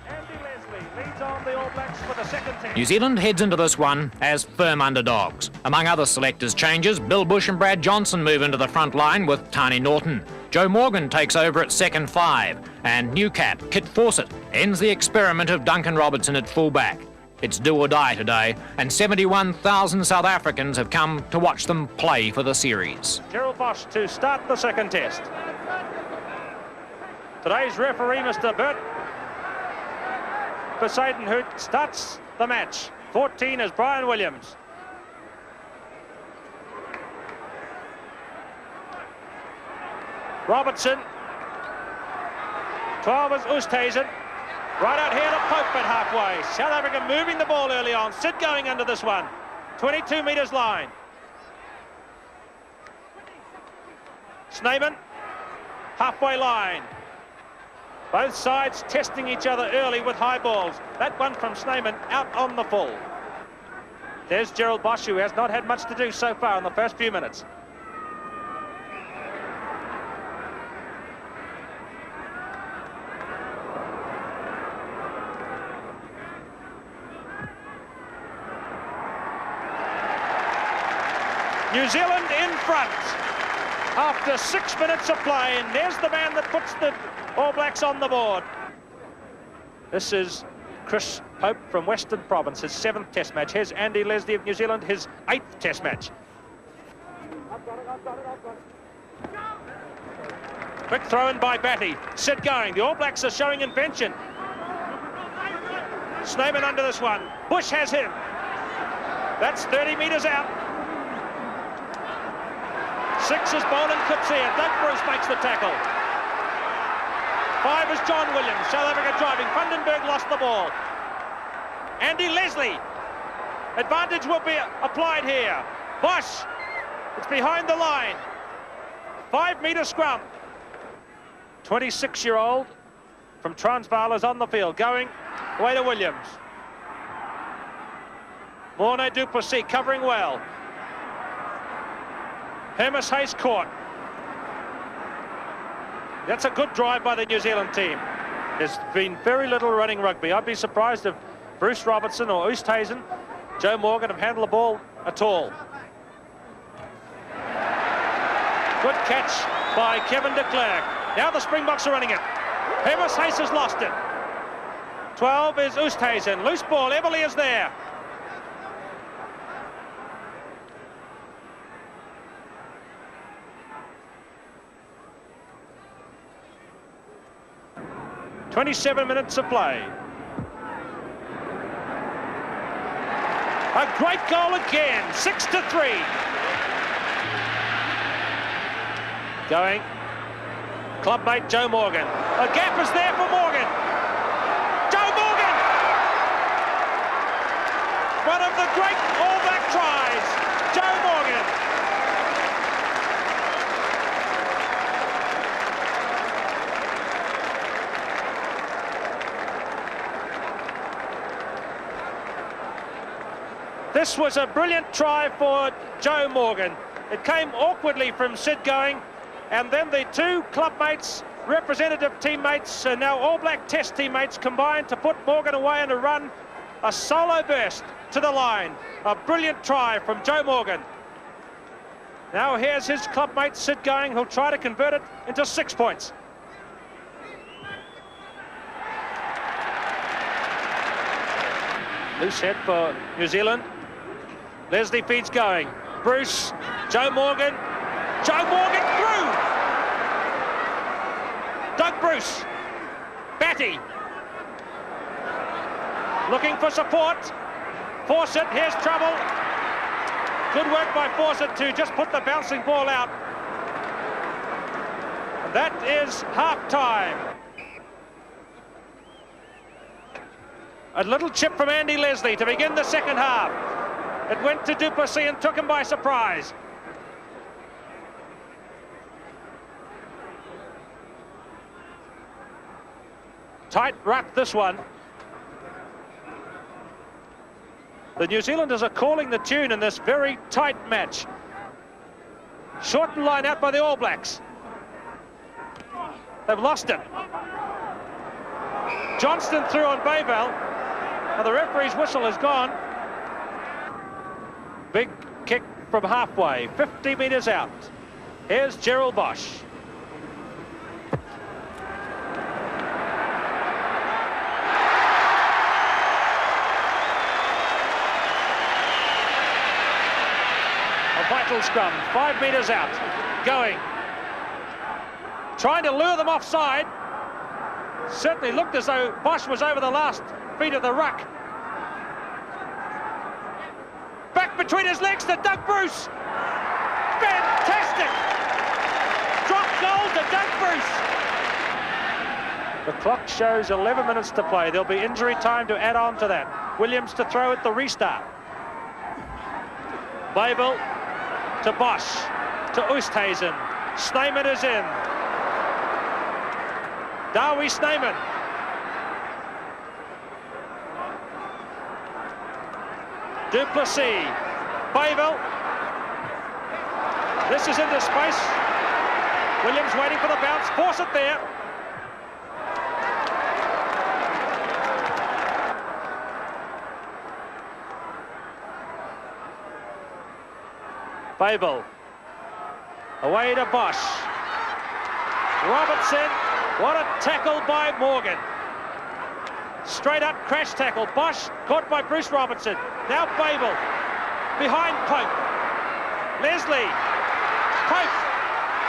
S8: Andy Leslie Leads on the All Blacks for the second test.
S1: New Zealand heads into this one as firm underdogs. Among other selectors' changes, Bill Bush and Brad Johnson move into the front line with Tani Norton. Joe Morgan takes over at second 5, and new cap Kit Fawcett ends the experiment of Duncan Robertson at fullback. It's do or die today, and 71,000 South Africans have come to watch them play for the series.
S8: Gerald Bosch to start the second test. Today's referee, Mr. Bert Poseidon, who starts the match. 14 is Brian Williams. Robertson. 12 is Oosthuizen. Right out here to Pope at halfway. South Africa moving the ball early on. Sid going under this one. 22 metres line. Snyman. Halfway line. Both sides testing each other early with high balls. That one from Snyman out on the full. There's Gerald Bosch, who has not had much to do so far in the first few minutes. New Zealand in front after 6 minutes of play, and there's the man that puts the All Blacks on the board. This is Chris Pope from Western Province, his 7th test match. Here's Andy Leslie of New Zealand, his 8th test match. Quick throw in by Batty. Sid going. The All Blacks are showing invention. Snyman under this one. Bush has him. That's 30 metres out. 6 is Boland Kipsea. Doug Bruce makes the tackle. 5 is John Williams. South Africa driving. Vandenberg lost the ball. Andy Leslie. Advantage will be applied here. Bosch. It's behind the line. 5-metre scrum. 26-year-old from Transvaal is on the field. Going away to Williams. Morne du Plessis covering well. Hermes Hayes caught. That's a good drive by the New Zealand team. There's been very little running rugby. I'd be surprised if Bruce Robertson or Oosthuizen, Joe Morgan have handled the ball at all. Good catch by Kevin de Klerk. Now the Springboks are running it. Hermes Hayes has lost it. 12 is Oosthuizen. Loose ball. Everly is there. "27 minutes of play. A great goal again, 6-3. Going, clubmate Joe Morgan. A gap is there for Morgan. Joe Morgan! One of the great All Black tries, Joe Morgan. This was a brilliant try for Joe Morgan. It came awkwardly from Sid going, and then the two clubmates, representative teammates, and now All Black Test teammates combined to put Morgan away in a run. A solo burst to the line. A brilliant try from Joe Morgan. Now here's his clubmate Sid going, who'll try to convert it into 6 points. Loose head for New Zealand. Leslie feeds going. Bruce, Joe Morgan. Joe Morgan through. Doug Bruce. Batty. Looking for support. Fawcett, here's trouble. Good work by Fawcett to just put the bouncing ball out. That is half-time. A little chip from Andy Leslie to begin the second half. It went to du Plessis and took him by surprise. Tight rut, this one. The New Zealanders are calling the tune in this very tight match. Shortened line out by the All Blacks. They've lost it. Johnston through on Bayvell. Well, the referee's whistle is gone. Big kick from halfway, 50 metres out. Here's Gerald Bosch. A vital scrum, 5 metres out, going. Trying to lure them offside. Certainly looked as though Bosch was over the last feet of the ruck. Back between his legs to Doug Bruce. Fantastic! Drop goal to Doug Bruce. The clock shows 11 minutes to play. There'll be injury time to add on to that. Williams to throw at the restart. Babel to Bosch, to Oosthuizen. Snyman is in. Darby Snyman. Du Plessis. Babel. This is into space. Williams waiting for the bounce. Force it there. Babel. Away to Bosch. Robertson. What a tackle by Morgan. Straight up crash tackle. Bosch caught by Bruce Robertson. Now Babel. Behind Pope. Leslie. Pope.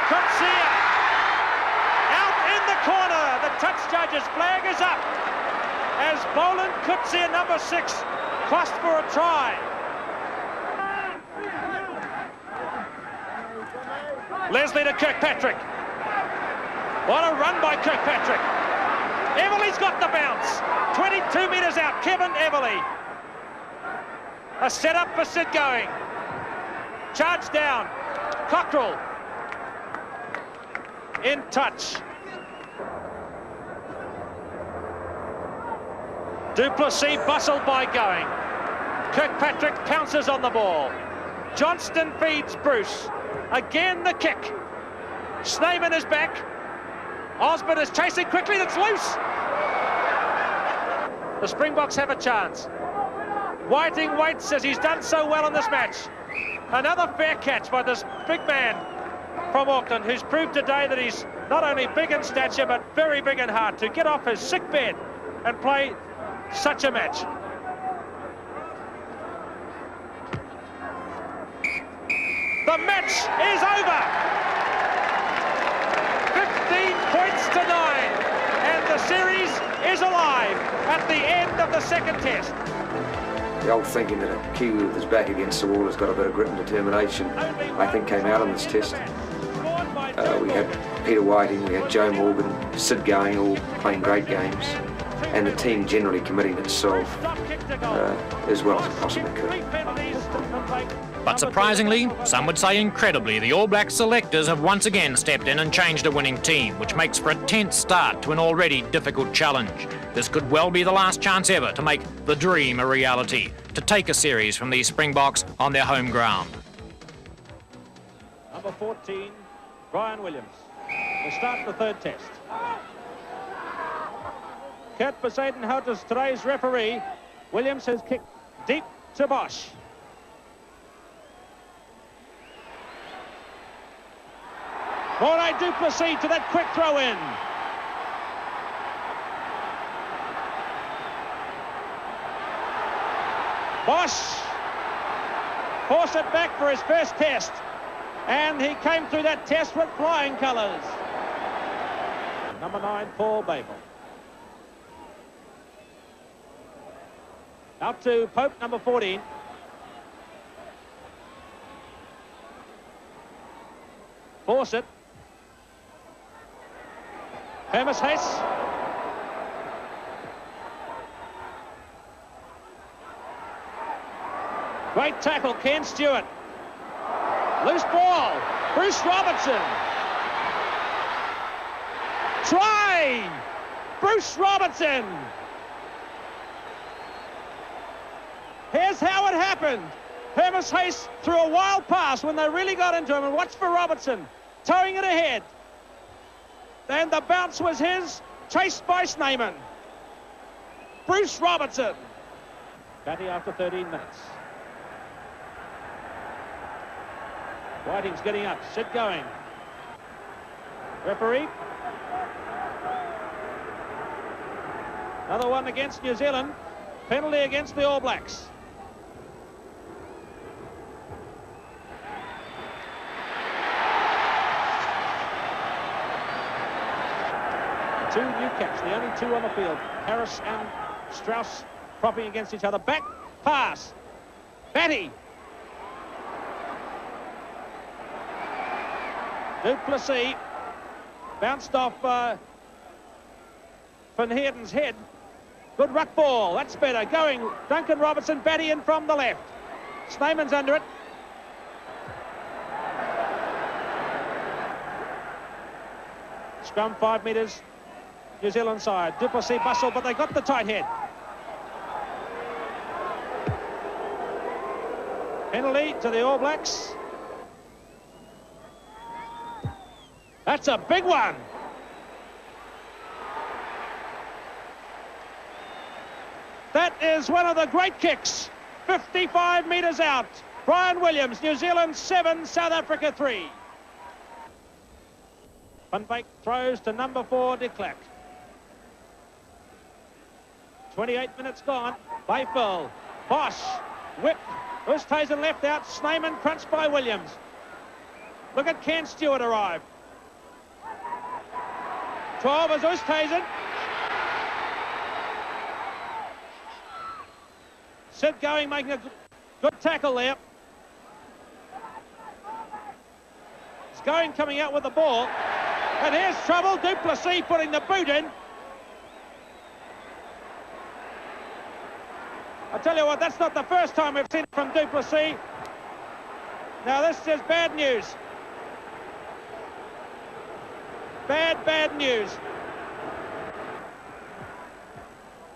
S8: Coetzee. Out in the corner. The touch judge's flag is up. As Boland Coetzee, number 6, crossed for a try. Leslie to Kirkpatrick. What a run by Kirkpatrick. Everly's got the bounce. 22 metres out, Kevin Everly. A set-up for Sid going. Charge down. Cockrell. In touch. Du Plessis bustled by going. Kirkpatrick pounces on the ball. Johnston feeds Bruce. Again the kick. Snyman is back. Osborne is chasing quickly, that's loose. The Springboks have a chance. Whiting waits as he's done so well in this match. Another fair catch by this big man from Auckland, who's proved today that he's not only big in stature but very big in heart, to get off his sick bed and play such a match. The match is over. 15 points to 9, and the series is alive at the end of the second test.
S7: The old thinking that a Kiwi with his back against the wall has got a bit of grit and determination, I think came out in this test. We had Peter Whiting, we had Joe Morgan, Sid Going, all playing great games, and the team generally committing itself as well as it possibly could.
S1: But surprisingly, some would say incredibly, the All Black selectors have once again stepped in and changed a winning team, which makes for a tense start to an already difficult challenge. This could well be the last chance ever to make the dream a reality, to take a series from these Springboks on their home ground.
S8: Number 14, Brian Williams, will start the third test. Kurt Bezuidenhout is today's referee. Williams has kicked deep to Bosch. Moray Du Plessis to that quick throw in. Bosch forced it back for his first test, and he came through that test with flying colours. Number 9, Paul Babel. Out to Pope, number 14. Force it. Hermes Hayes. Great tackle, Ken Stewart. Loose ball. Bruce Robertson. Try! Bruce Robertson. Here's how it happened. Hermes Hayes threw a wild pass when they really got into him, and watch for Robertson towing it ahead. Then the bounce was his, chased by Snyman. Bruce Robertson Batty after 13 minutes. Whiting's getting up. Sid going. Referee. Another one against New Zealand. Penalty against the All Blacks. Two new caps, the only two on the field. Harris and Strauss propping against each other. Back pass. Batty. Du Plessis bounced off Van Heerden's head. Good ruck ball. That's better. Going. Duncan Robertson, Batty in from the left. Snyman's under it. Scrum 5 metres. New Zealand side. Du Plessis bustle, but they got the tight head. Penalty to the All Blacks. That's a big one. That is one of the great kicks. 55 metres out. Brian Williams, New Zealand 7, South Africa 3. Van Beek throws to number 4, de Klerk. 28 minutes gone. Bayfield, Bosch, whip. Oosthuizen left out. Snyman crunched by Williams. Look at Ken Stewart arrive. 12 is Oosthuizen. Sid going, making a good tackle there. It's going, coming out with the ball. And here's trouble. Du Plessis putting the boot in. I tell you what, that's not the first time we've seen it from Du Plessis. Now this is bad news. Bad news.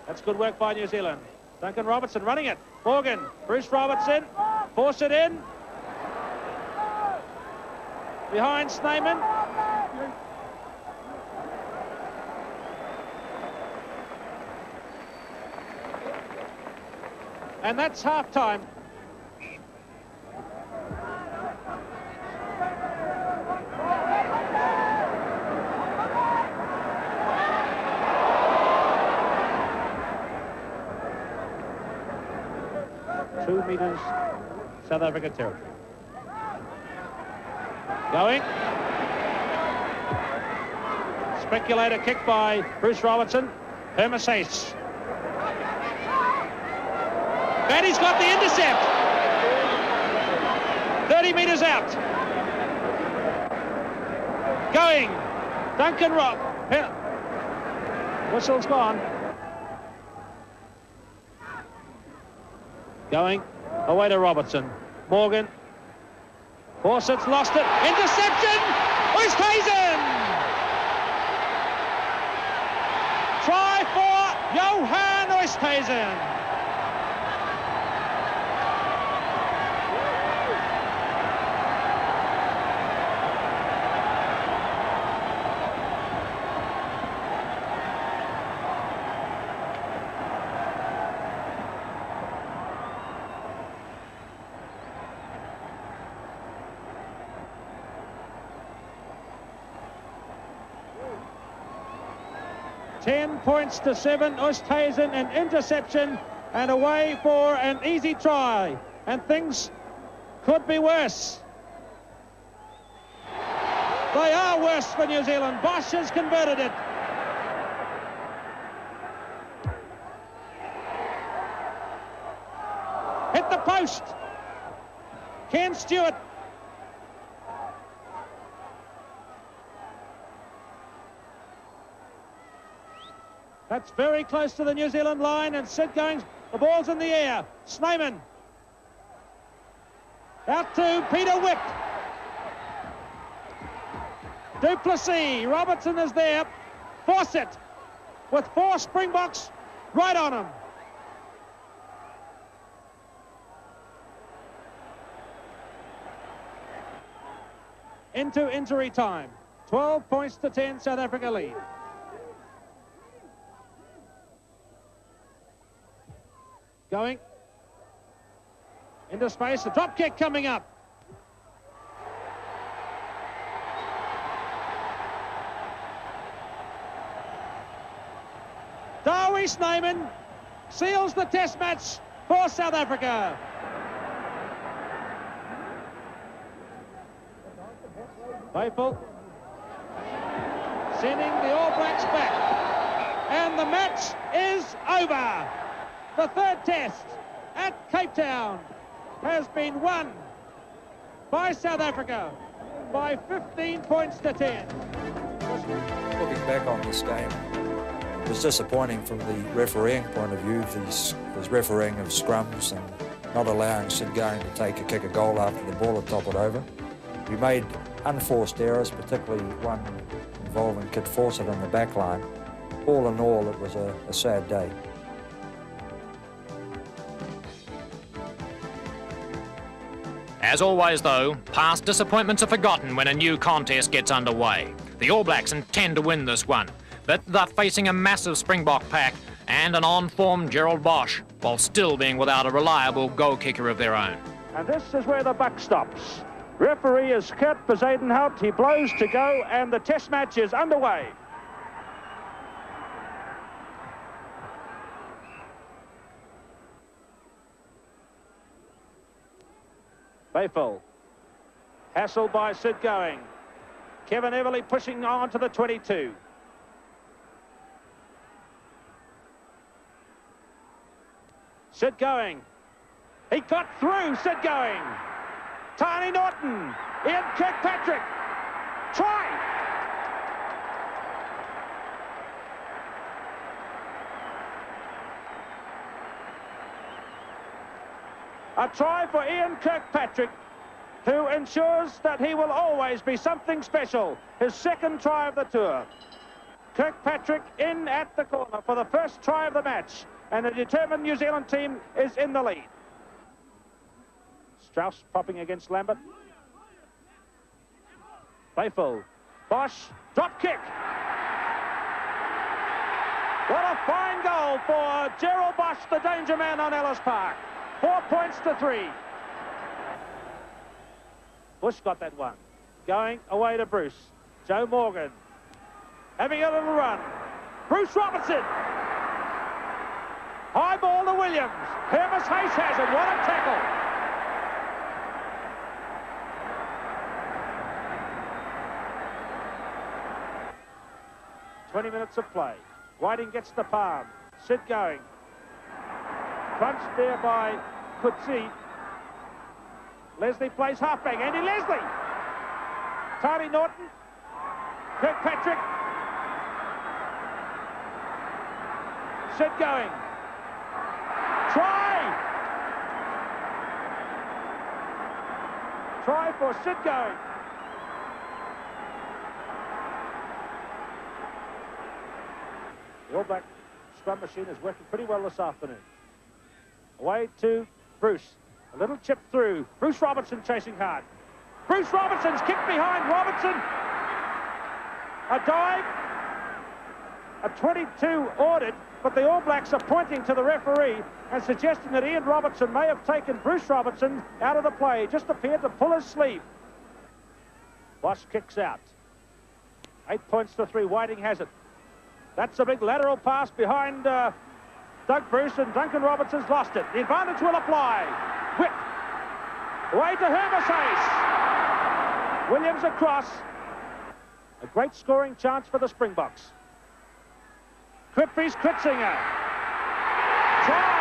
S8: That's good work by New Zealand. Duncan Robertson running it. Morgan, Bruce Robertson, force it in. Behind Snyman. And that's half-time. Two metres, South Africa territory. Going. Speculator kick by Bruce Robertson. Hermes. Batty's got the intercept. 30 metres out. Going. Duncan Rock. Whistle's gone. Going. Away to Robertson. Morgan. Fawcett's lost it. Interception. Oosthuizen. Try for Johan Oosthuizen. Points to 7, Oosthuizen an interception and away for an easy try, and things could be worse. They are worse for New Zealand. Bosch has converted it. Hit the post. Ken Stewart. That's very close to the New Zealand line, and Sid going, the ball's in the air. Snyman. Out to Peter Whip. Du Plessis, Robertson is there. Fawcett with 4 Springboks right on him. Into injury time. 12 points to 10, South Africa lead. Going. Into space, the drop kick coming up. Darby Snyman seals the test match for South Africa. Faithful sending the All Blacks back. And the match is over. The third test at Cape Town has been won by South Africa by 15 points to 10.
S6: Looking back on this game, it was disappointing from the refereeing point of view, his refereeing of scrums and not allowing Sid Going to kick a goal after the ball had toppled over. We made unforced errors, particularly one involving Kit Fawcett on the back line. All in all, it was a sad day.
S1: As always, though, past disappointments are forgotten when a new contest gets underway. The All Blacks intend to win this one, but they're facing a massive Springbok pack and an on-form Gerald Bosch, while still being without a reliable goal kicker of their own.
S8: And this is where the buck stops. Referee is Kurt Bezuidenhout. He blows to go, and the test match is underway. Bayfield, hassled by Sid Going. Kevin Everly pushing on to the 22. Sid Going. He got through, Sid Going. Tiny Norton. Ian Kirkpatrick. Try. A try for Ian Kirkpatrick, who ensures that he will always be something special. His second try of the tour. Kirkpatrick in at the corner for the first try of the match, and the determined New Zealand team is in the lead. Strauss propping against Lambert. Bayfield. Bosch. Drop kick. What a fine goal for Gerald Bosch, the danger man on Ellis Park. 4 points to 3. Bush got that one. Going away to Bruce. Joe Morgan. Having a little run. Bruce Robertson. High ball to Williams. Hermes Hayes has it. What a tackle. "20 minutes of play. Whiting gets the palm. Sid Going. Crunched there by Coetzee. Leslie plays halfback. Andy Leslie. Tony Norton. Kirkpatrick. Sid Going. Try! Try for Sid Going. The All Black scrum machine is working pretty well this afternoon. Away to Bruce. A little chip through. Bruce Robertson chasing hard. Bruce Robertson's kicked behind Robertson. A dive. A 22 ordered, but the All Blacks are pointing to the referee and suggesting that Ian Robertson may have taken Bruce Robertson out of the play. Just appeared to pull his sleeve. Bosch kicks out. 8 points to 3. Whiting has it. That's a big lateral pass behind Doug Bruce, and Duncan Robertson's lost it. The advantage will apply. Whip. Away to Hermes Hayes. Williams across. A great scoring chance for the Springboks. Quippies Kritzinger. Try.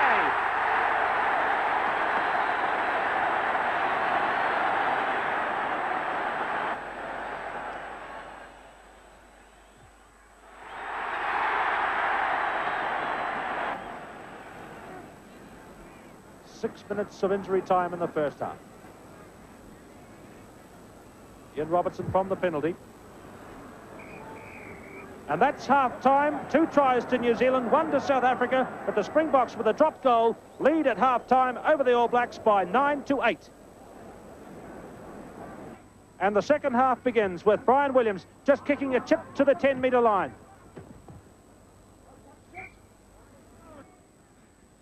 S8: Six minutes of injury time in the first half. Ian Robertson from the penalty. And that's half-time. 2 tries to New Zealand, 1 to South Africa, but the Springboks with a drop goal lead at half-time over the All Blacks by 9-8. And the second half begins with Brian Williams just kicking a chip to the 10-metre line.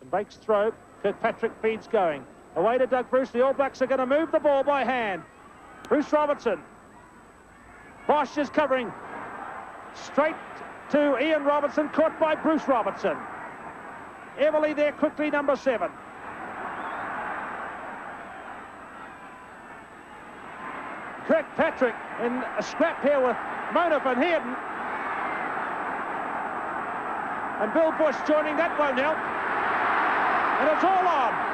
S8: And Bake's throw. Kirkpatrick feeds Going. Away to Doug Bruce. The All Blacks are going to move the ball by hand. Bruce Robertson. Bosch is covering. Straight to Ian Robertson, caught by Bruce Robertson. Everly there quickly, number 7. Kirkpatrick in a scrap here with Mona van Heerden. And Bill Bush joining, that won't help. And it's all on.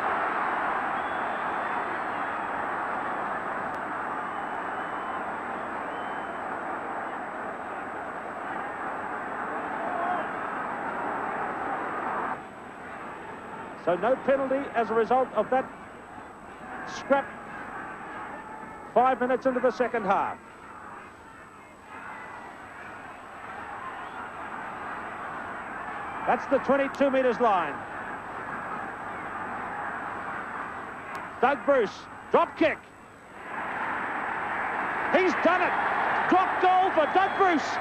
S8: So no penalty as a result of that scrap 5 minutes into the second half. That's the 22 metres line. Doug Bruce, drop kick. He's done it. Drop goal for Doug Bruce.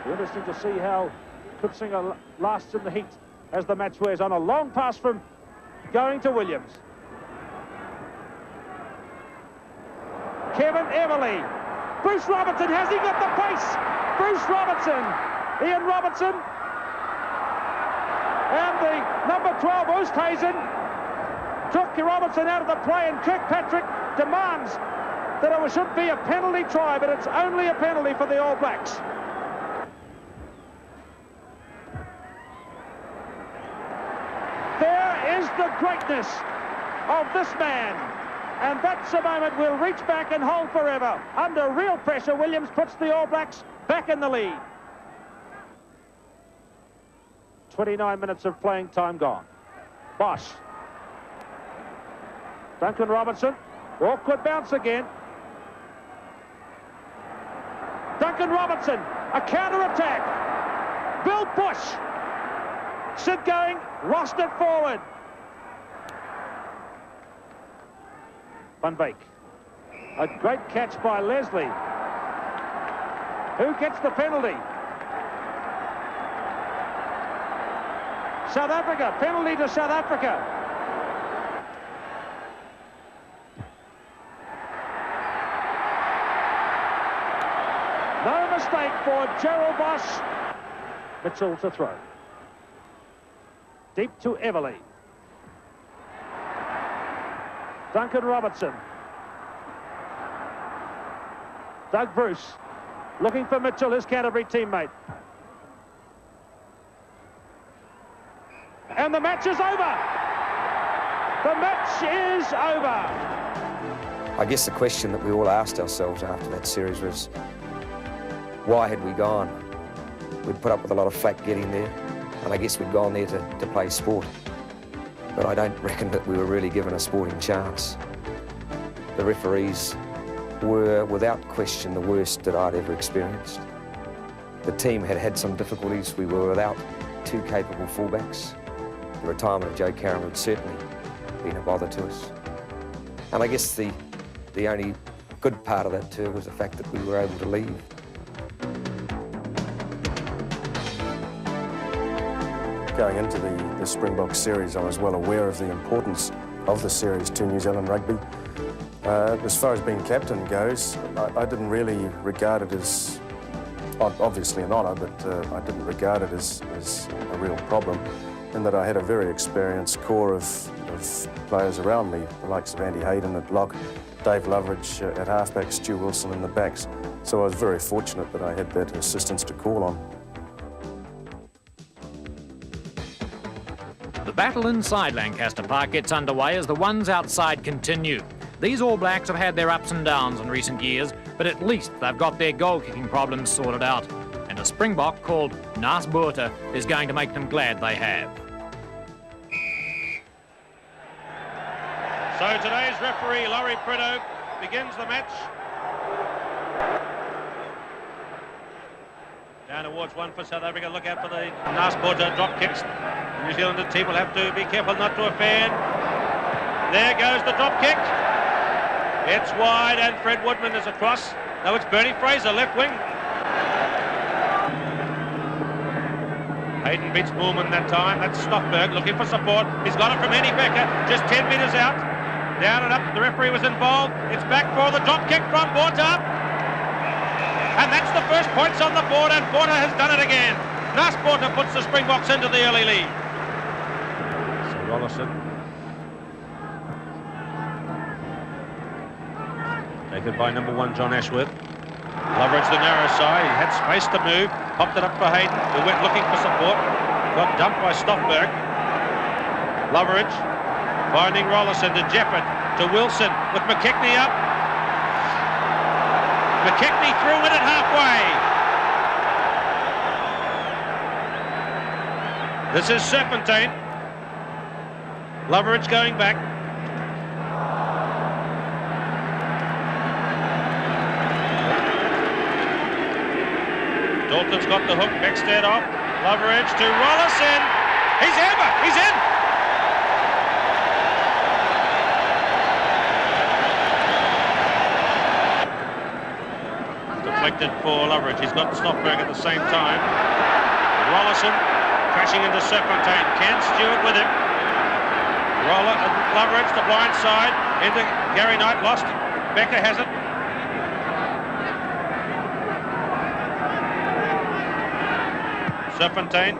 S8: Interesting to see how Kupsinger lasts in the heat as the match wears on. A long pass from going to Williams. Kevin Everly. Bruce Robertson, has he got the pace? Bruce Robertson. Ian Robertson. And the number 12, Oosthuizen, took Robertson out of the play, and Kirkpatrick demands that it should be a penalty try, but it's only a penalty for the All Blacks. There is the greatness of this man. And that's a moment we'll reach back and hold forever. Under real pressure, Williams puts the All Blacks back in the lead. 29 minutes of playing time gone. Bosch. Duncan Robertson. Awkward bounce again. Duncan Robertson. A counter-attack. Bill Bush. Sid going. Rossed it forward. Van Beek. A great catch by Leslie. Who gets the penalty? South Africa. Penalty to South Africa. No mistake for Gerald Bosch. Mitchell to throw. Deep to Everly. Duncan Robertson. Doug Bruce looking for Mitchell, his Canterbury teammate. And the match is over. The match is over.
S7: I guess the question that we all asked ourselves after that series was, why had we gone? We'd put up with a lot of flack getting there, and I guess we'd gone there to play sport. But I don't reckon that we were really given a sporting chance. The referees were, without question, the worst that I'd ever experienced. The team had had some difficulties. We were without 2 capable fullbacks. The retirement of Joe Carroll had certainly been a bother to us. And I guess the only good part of that tour was the fact that we were able to leave.
S10: Going into the Springboks series, I was well aware of the importance of the series to New Zealand rugby. As far as being captain goes, I didn't really regard it as, obviously an honour, but I didn't regard it as a real problem, in that I had a very experienced core of players around me, the likes of Andy Hayden at lock, Dave Loveridge at halfback, Stu Wilson in the backs. So I was very fortunate that I had that assistance to call on.
S1: The battle inside Lancaster Park gets underway as the ones outside continue. These All Blacks have had their ups and downs in recent years, but at least they've got their goal-kicking problems sorted out. And a Springbok called Nas Botha is going to make them glad they have.
S9: So today's referee, Laurie Prideaux, begins the match. Down towards one for South Africa. Look out for the Nas Botha drop kicks. The New Zealand team will have to be careful not to offend. There goes the drop kick. It's wide, and Fred Woodman is across. No, it's Bernie Fraser, left wing.
S8: Hayden beats Moorman that time. That's Stockberg looking for support. He's got it from Henny Becker, just 10 metres out. Down and up, the referee was involved. It's back for the drop kick from Borta. And that's the first points on the board, and Borta has done it again. Nas Borta puts the Springboks into the early lead. So Rollison. Taken by number 1, John Ashworth. Loveridge the narrow side, he had space to move, popped it up for Hayden, who went looking for support, got dumped by Stockberg. Loveridge finding Rollison to Jefford, to Wilson, with McKechnie up. McKechnie threw in at halfway. This is Serpentine. Loveridge going back. Dalton's got the hook, Beckstead off. Loveridge to Rollison. He's in! Deflected for Loveridge. He's got Stockberg at the same time. Rollison crashing into Serpentine. Ken Stewart with him. Loveridge, the blind side, into Gary Knight, lost. Becker has it. Serpentine.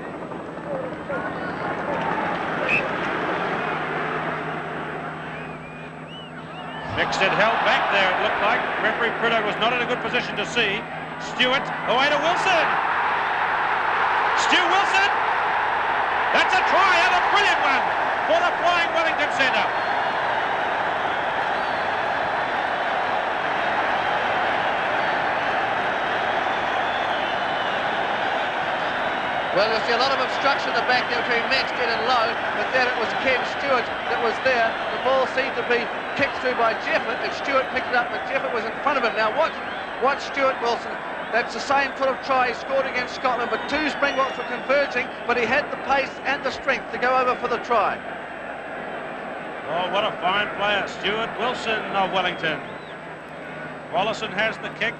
S8: Beckstead held back there, it looked like. Referee Prideaux was not in a good position to see. Stewart, away to Wilson. Stu Wilson. That's a try, and a brilliant one for the Flying Wellington centre.
S11: Well, you'll see a lot of obstruction at the back there between Maxted and Lowe, but then it was Ken Stewart that was there. The ball seemed to be kicked through by Jefford, and Stewart picked it up, but Jefford was in front of him. Now watch Stewart Wilson. That's the same sort of try he scored against Scotland, but 2 Springboks were converging, but he had the pace and the strength to go over for the try.
S8: Oh, what a fine player, Stewart Wilson of Wellington. Rollison has the kick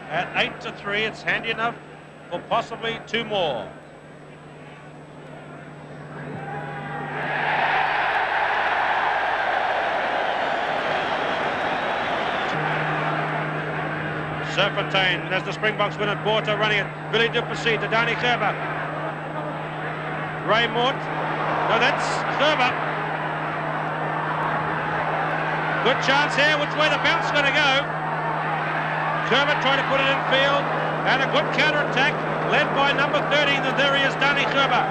S8: at 8-3. It's handy enough for possibly 2 more. Serpentine as the Springboks win it. Borta running it. Billy Duplessis to Danny Gerber. Ray Mort. No, that's Gerber. Good chance here. Which way the bounce going to go? Gerber trying to put it in field. And a good counter-attack led by number 13. And there he is, Danny Gerber.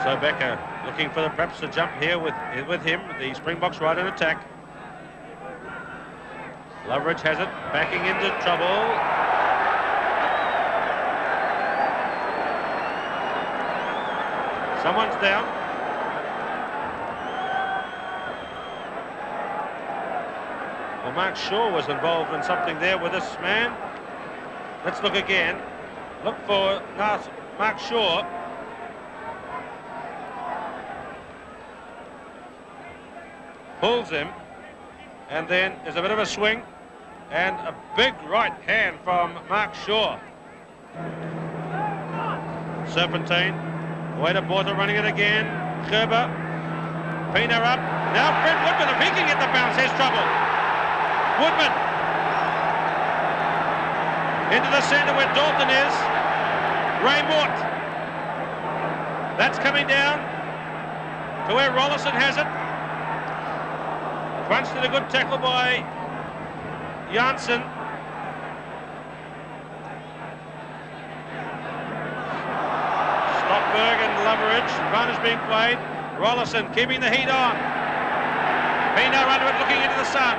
S8: So Becker looking for perhaps a jump here with him. The Springboks right in attack. Loveridge has it, backing into trouble. Someone's down. Well, Mark Shaw was involved in something there with this man. Let's look again. Look for Mark Shaw. Pulls him, and then there's a bit of a swing. And a big right hand from Mark Shaw. Serpentine, away to Borta running it again. Gerber, Pena up. Now Fred Woodman, if he can get the bounce, there's trouble. Woodman. Into the centre where Dalton is. Ray Mort. That's coming down to where Rollison has it. Crunched did a good tackle by Janssen. Stockberg and Loveridge. Advantage being played. Rollison keeping the heat on. Pino under it looking into the sun.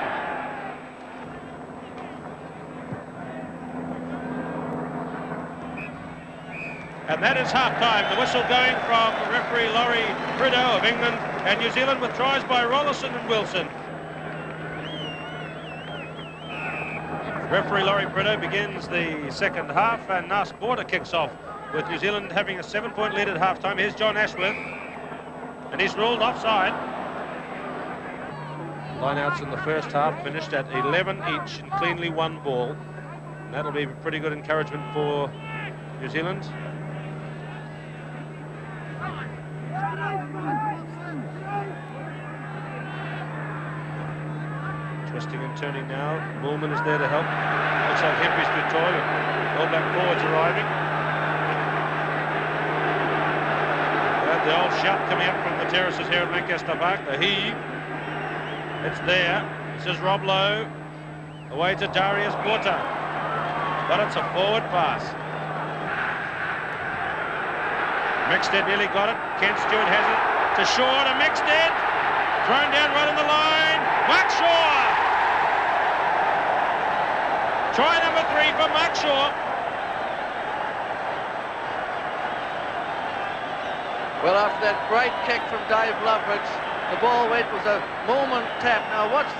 S8: And that is half-time. The whistle going from referee Laurie Prideaux of England and New Zealand with tries by Rollison and Wilson. Referee Laurie Prideaux begins the second half, and Nas Borta kicks off with New Zealand having a 7-point lead at half-time. Here's John Ashworth, and he's ruled offside. Lineouts in the first half finished at 11 each and cleanly 1 ball. And that'll be pretty good encouragement for New Zealand.
S12: Twisting and turning now. Moolman is there to help. Looks like Henry's to toilet. All Black forwards arriving. The old shout coming up from the terraces here at Lancaster Park. The heave. It's there. This is Rob Lowe. Away to Darius Porter. But it's a forward pass. Mixted nearly got it. Ken Stewart has it. To Shaw to Mixted. Thrown down right on the line. Mark Shaw. Try number 3 for Mark Shaw.
S11: Well, after that great kick from Dave Loveridge, the ball went, was a Moolman tap. Now watch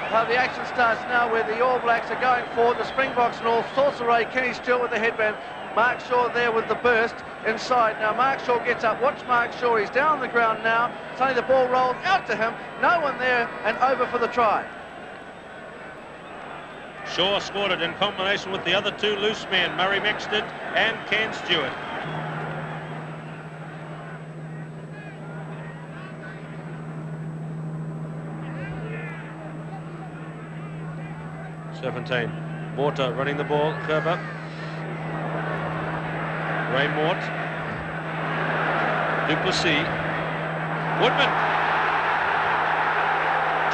S11: how the action starts now, where the All Blacks are going forward, the Springboks and all sorts of array. Kenny Stewart with the headband, Mark Shaw there with the burst inside. Now Mark Shaw gets up, watch Mark Shaw, he's down on the ground now. Suddenly the ball rolls out to him, no one there, and over for the try.
S12: Shaw scored it in combination with the other 2 loose men, Murray Mixted and Ken Stewart. Mortar running the ball, curve up. Ray Mort. Duplessis. Woodman.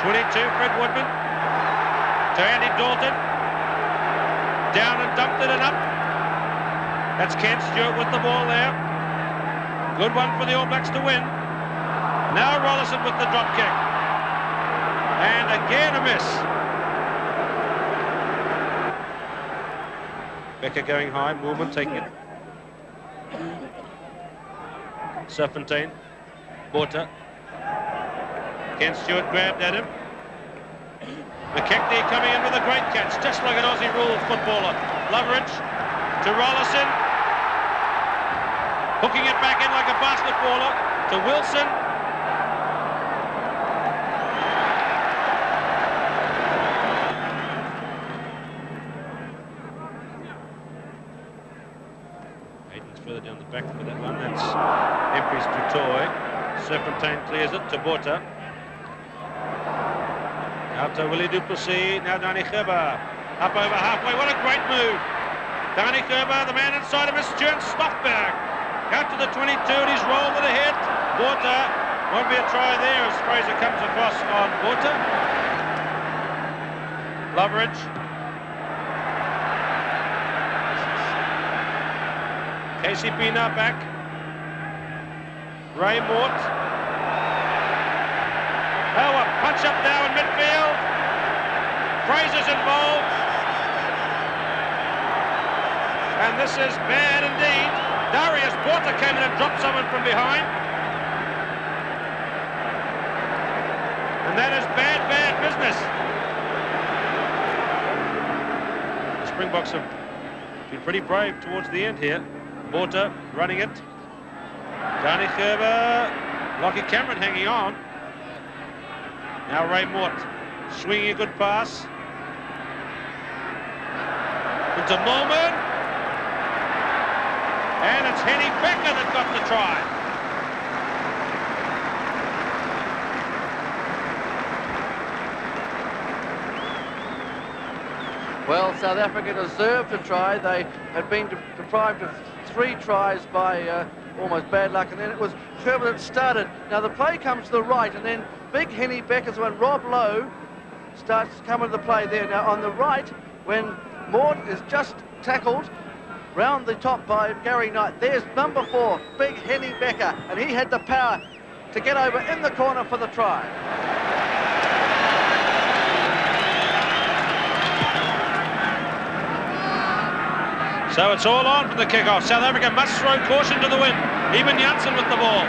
S12: 22, Fred Woodman. To Andy Dalton. Down and dumped it and up. That's Ken Stewart with the ball there. Good one for the All Blacks to win. Now Rollison with the drop kick. And again a miss. Becker going high, Moolman taking it. Serpentine, Porter. Ken Stewart grabbed at him. McKechnie coming in with a great catch, just like an Aussie rules footballer. Loveridge to Rollison. Hooking it back in like a basketballer to Wilson. Further down the back for that one. That's Empress to Toy. Serpentine clears it to Porter. Out to Willie Duplessis. Now Danny Gerber. Up over halfway. What a great move. Danny Gerber, the man inside of his Stewart Stockberg. Out to the 22 and he's rolled it ahead. Porter. Won't be a try there as Fraser comes across on Porter. Loveridge. Casey Pina back. Ray Mort. Oh, a punch up now in midfield. Fraser's involved. And this is bad indeed. Darius Porter came in and dropped someone from behind. And that is bad, bad business. The Springboks have been pretty brave towards the end here. Porter running it. Danny Gerber. Lockie Cameron hanging on. Now Ray Mort swinging a good pass. Into Moolman. And it's Henny Becker that got the try.
S11: Well, South Africa deserved a try. They had been deprived of 3 tries by almost bad luck, and then it was Gerber that started. Now the play comes to the right, and then big Henny Becker's when Rob Lowe starts coming to the play there. Now on the right, when Mort is just tackled round the top by Gary Knight, there's number 4, big Henny Becker, and he had the power to get over in the corner for the try.
S12: So it's all on for the kick-off. South Africa must throw caution to the wind. Even Janssen with the ball.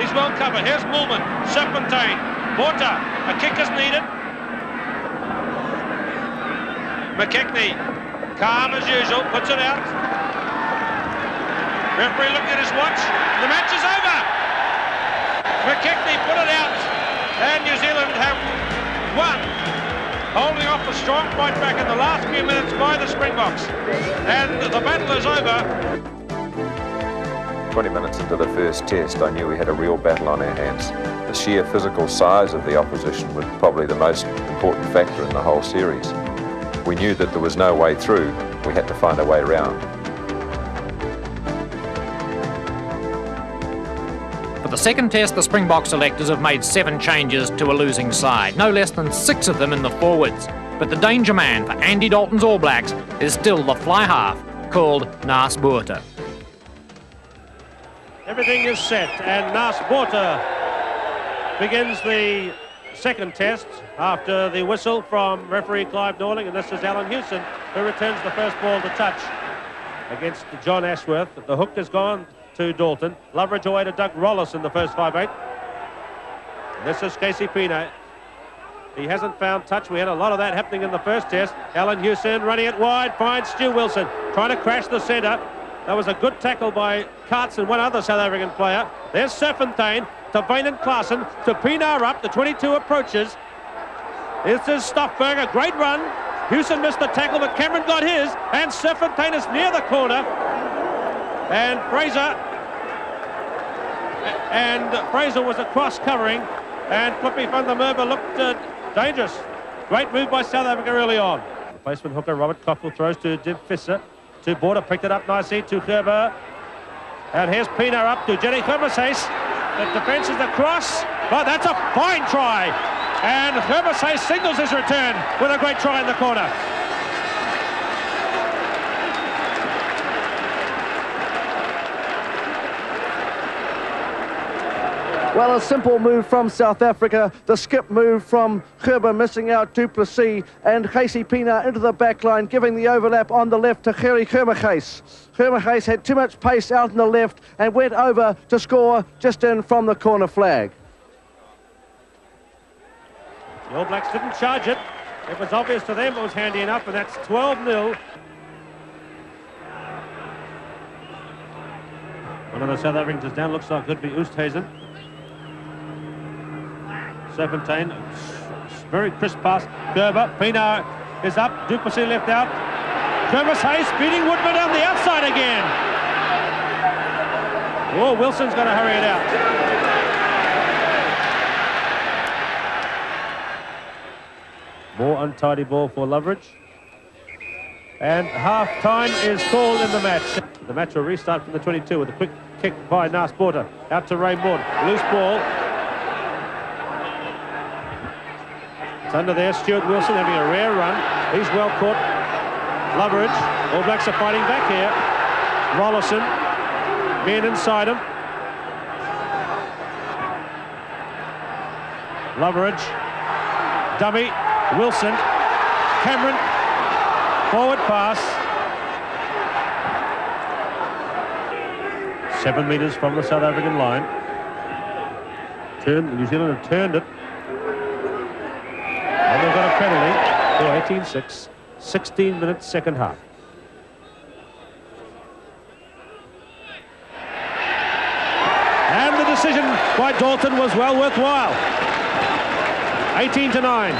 S12: He's well covered. Here's Moolman, Serpentine, Porter. A kick is needed. McKechnie, calm as usual, puts it out. Referee looking at his watch. The match is over. McKechnie put it out. And New Zealand have won. Holding off a strong fight back in the last few minutes by the Springboks. And the battle is over.
S13: 20 minutes into the first test, I knew we had a real battle on our hands. The sheer physical size of the opposition was probably the most important factor in the whole series. We knew that there was no way through. We had to find a way around.
S1: For the second test, the Springbok selectors have made 7 changes to a losing side, no less than 6 of them in the forwards. But the danger man for Andy Dalton's All Blacks is still the fly half, called Naas Botha.
S12: Everything is set, and Naas Botha begins the second test after the whistle from referee Clive Norling, and this is Alan Hewson who returns the first ball to touch against John Ashworth. The hook has gone to Dalton. Loveridge away to Doug Rollis in the first 5-8. This is Casey Pina. He hasn't found touch. We had a lot of that happening in the first test. Alan Hewson running it wide, finds Stu Wilson, trying to crash the centre. That was a good tackle by Karts and one other South African player. There's Serfontein to Vainan Klaassen, to Pienaar up, the 22 approaches. This is Stoffberg, a great run. Hewson missed the tackle, but Cameron got his, and Serfontein is near the corner. And Fraser was across covering, and Flippy van der Merwe looked dangerous. Great move by South Africa early on. Replacement hooker Robert Cockle throws to Div Visser. To Border, picked it up nicely to Gerber. And here's Pienaar up to Jenny Gerbersace. The defence is across. But that's a fine try. And Gerbersace signals his return with a great try in the corner.
S11: Well, a simple move from South Africa. The skip move from Gerber, missing out Du Plessis, and Casey Pienaar into the back line, giving the overlap on the left to Gerrie Gerbergees. Gerbergees had too much pace out on the left and went over to score just in from the corner flag.
S12: The All Blacks didn't charge it. It was obvious to them it was handy enough, and that's 12-0. One of the South Africans is down, looks like it could be Oosthuizen. Serfontein, very crisp pass. Gerber, Pienaar is up. Du Plessis left out. Gerbersace beating Woodman on the outside again. Oh, Wilson's going to hurry it out. More untidy ball for Loveridge. And half-time is called in the match. The match will restart from the 22 with a quick kick by Naas Botha. Out to Ray Maud. Loose ball. It's under there. Stuart Wilson having a rare run. He's well caught. Loveridge. All Blacks are fighting back here. Rollison. Men inside him. Loveridge. Dummy. Wilson. Cameron. Forward pass. 7 metres from the South African line. New Zealand have turned it. And they've got a penalty for 18-6. 16 minutes second half. And the decision by Dalton was well worthwhile. 18-9.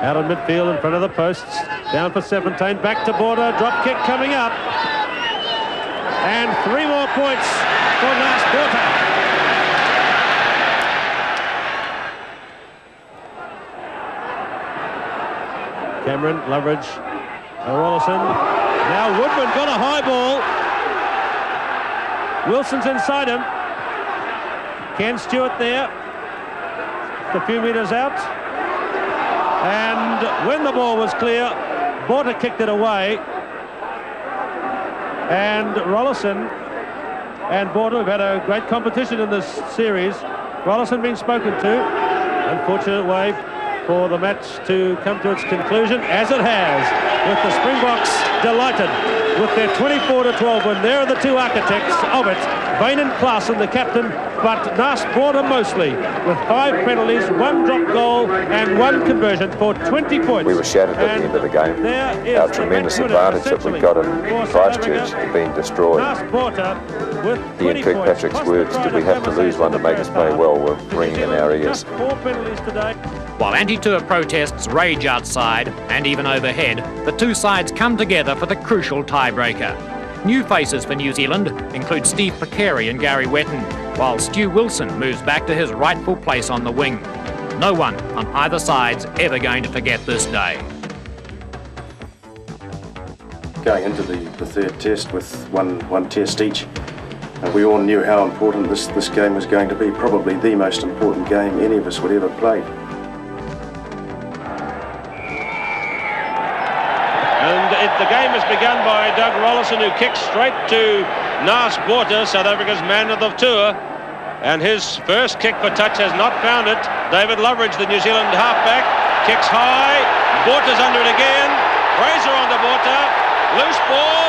S12: Out on midfield in front of the posts. Down for Serfontein. Back to Border. Drop kick coming up. And 3 more points for Naas Botha. Cameron, Loveridge, Rollison. Now Woodman got a high ball. Wilson's inside him. Ken Stewart there. A few metres out. And when the ball was clear, Botha kicked it away. And Rollison and Botha have had a great competition in this series. Rollison being spoken to. Unfortunate way for the match to come to its conclusion, as it has, with the Springboks delighted with their 24-12 win. There are the 2 architects of it. Vainan Klaassen, the captain, but Naas Botha mostly, with 5 penalties, 1 drop goal and 1 conversion for 20 points.
S13: We were shattered at the end of the game. Our tremendous advantage that we got in Christchurch had been destroyed. Ian Kirkpatrick's words, did we have to lose one to make us play well, were ringing in our ears.
S12: 4 penalties today.
S1: While anti-tour protests rage outside and even overhead, the two sides come together for the crucial tiebreaker. New faces for New Zealand include Steve Piceri and Gary Wetton, while Stu Wilson moves back to his rightful place on the wing. No one on either side's ever going to forget this day.
S10: Going into the third test with one test each, we all knew how important this game was going to be, probably the most important game any of us would ever play.
S12: The game is begun by Doug Rollison, who kicks straight to Naas Botha, South Africa's man of the tour. And his first kick for touch has not found it. David Loveridge, the New Zealand halfback, kicks high. Botha's under it again. Fraser on to Botha. Loose ball.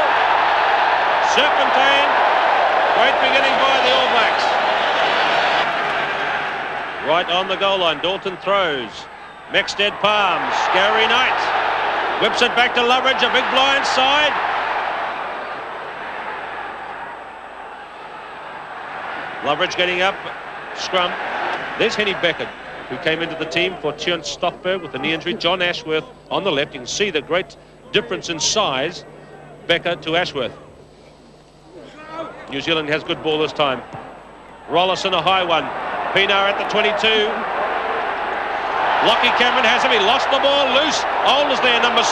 S12: Serpentine. Great beginning by the All Blacks. Right on the goal line. Dalton throws. Mexted palms. Gary Knight whips it back to Loveridge. A big blind side. Loveridge getting up, scrum. There's Henny Beckett, who came into the team for Tjörn Stockberg with a knee injury. John Ashworth on the left. You can see the great difference in size, Beckett to Ashworth. New Zealand has good ball this time. Rollison, a high one. Pienaar at the 22. Lockie Cameron has him. He lost the ball. Loose. Old is there, number 6.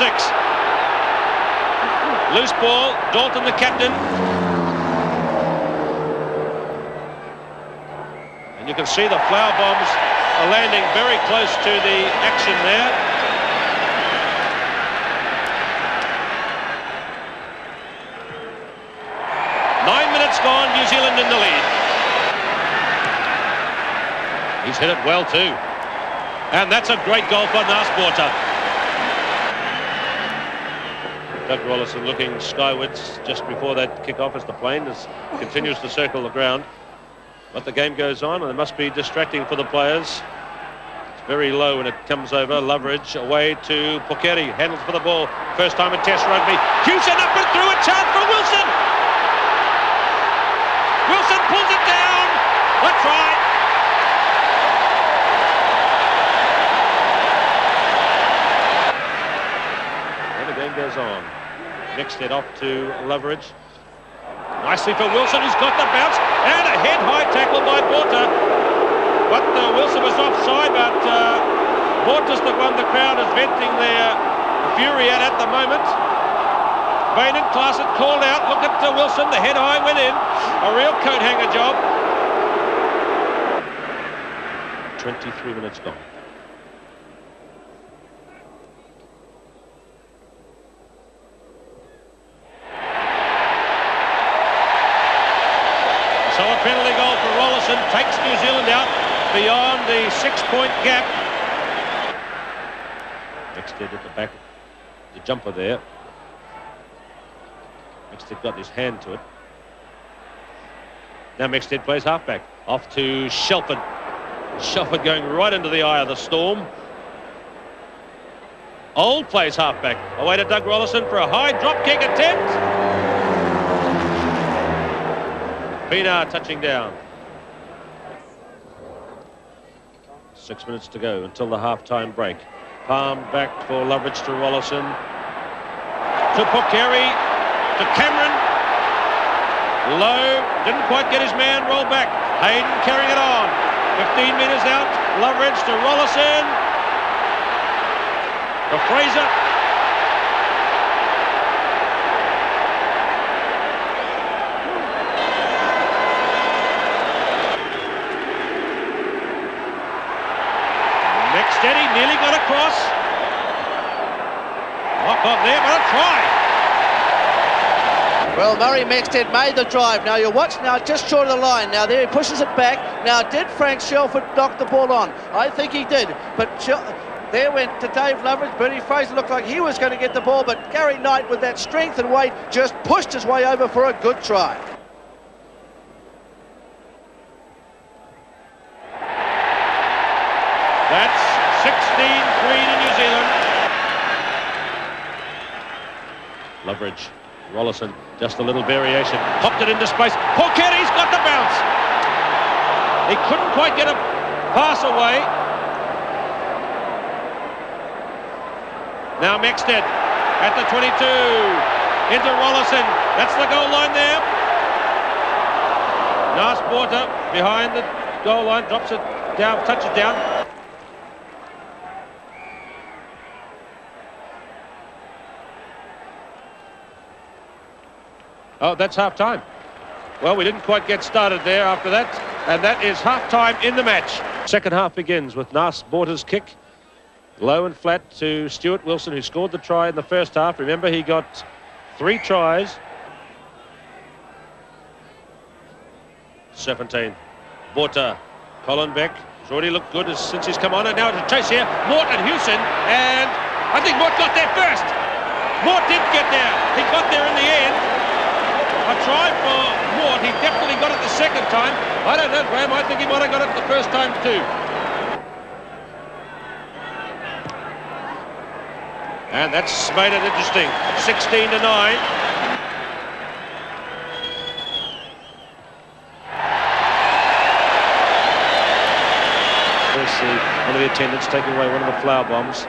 S12: Loose ball. Dalton, the captain. And you can see the flower bombs are landing very close to the action there. Nine minutes gone, New Zealand in the lead. He's hit it well too. And that's a great goal for Naas Botha. Doug Rollison looking skywards just before that kick-off as the plane continues to circle the ground. But the game goes on, and it must be distracting for the players. It's very low when it comes over. Loveridge away to Piceri. Handles for the ball. First time in Test rugby. Hewson up and through. A chance for Wilson. Wilson pulls it down. A try. And the game goes on. Next head off to Loveridge. Nicely for Wilson, who's got the bounce, and a head-high tackle by Botha. But Wilson was offside, but Botha's the one the crowd is venting their fury at the moment. Bain and Claassen called out. Look at Wilson, the head-high went in. A real coat-hanger job. 23 minutes gone. So a penalty goal for Rollison takes New Zealand out beyond the 6-point gap. Mexted at the back, the jumper there. Mexted got his hand to it. Now Mexted plays halfback. Off to Shelford. Shelford going right into the eye of the storm. Old plays halfback. Away to Doug Rollison for a high drop kick attempt. Pienaar touching down. 6 minutes to go until the half-time break. Palm back for Loveridge to Rollison. To Piceri. To Cameron. Low. Didn't quite get his man. Roll back. Hayden carrying it on. 15 metres out. Loveridge to Rollison. To Fraser. Steady, nearly got across. Knock off there, but a try.
S11: Well, Murray Mexted made the drive. Now you watch now just short of the line. Now there he pushes it back. Now did Frank Shelford knock the ball on? I think he did. But there went to Dave Loveridge. Bernie Fraser looked like he was going to get the ball, but Gary Knight with that strength and weight just pushed his way over for a good try.
S12: That's 16-3 to New Zealand. Loveridge, Rollison, just a little variation. Popped it into space. Piceri's got the bounce. He couldn't quite get a pass away. Now Mexted at the 22. Into Rollison. That's the goal line there. Nas Porter behind the goal line, drops it down, touches down. Oh, that's half time. Well, we didn't quite get started there after that, and that is half time in the match. Second half begins with Nas Porter's kick, low and flat to Stuart Wilson, who scored the try in the first half. Remember, he got 3 tries. 17. Porter. Colin Beck has already looked good since he's come on, and now it's a chase here. Mort and Hewson, and I think Mort got there first. Mort did get there. He got there in the end. A try for Mort. He definitely got it the second time. I don't know, Graham. I think he might have got it the first time too. And that's made it interesting. 16-9. One of the attendants taking away one of the flower bombs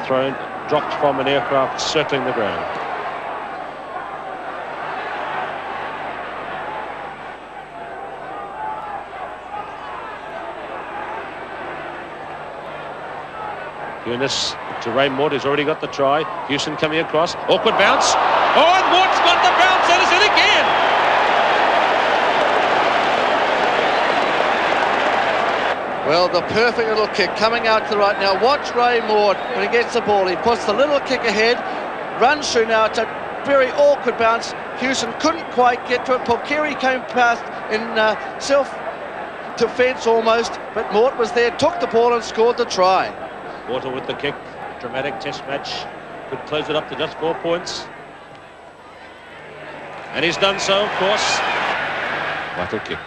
S12: dropped from an aircraft circling the ground. Eunice to Ray Mort, who's already got the try. Houston coming across. Awkward bounce. Oh, and Mort's got the bounce. That is it again.
S11: Well, the perfect little kick coming out to the right. Now watch Ray Mort when he gets the ball. He puts the little kick ahead, runs through now. It's a very awkward bounce. Houston couldn't quite get to it. Pulkeri came past in self-defence almost, but Mort was there, took the ball and scored the try.
S12: Porter with the kick. Dramatic test match. Could close it up to just 4 points. And he's done so, of course. Vital kick.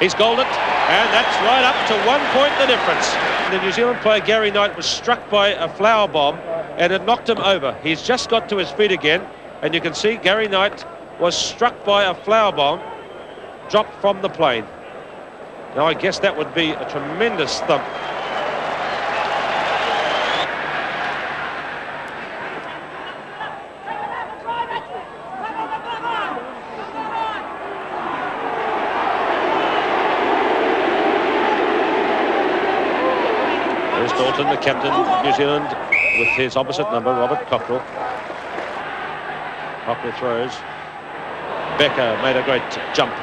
S12: He's goaled it, and that's right up to 1 point the difference. The New Zealand player Gary Knight was struck by a flower bomb and it knocked him over. He's just got to his feet again, and you can see Gary Knight was struck by a flower bomb dropped from the plane. Now I guess that would be a tremendous thump. The captain of New Zealand with his opposite number, Robert Cockrell. Cockrell throws. Becker made a great jump.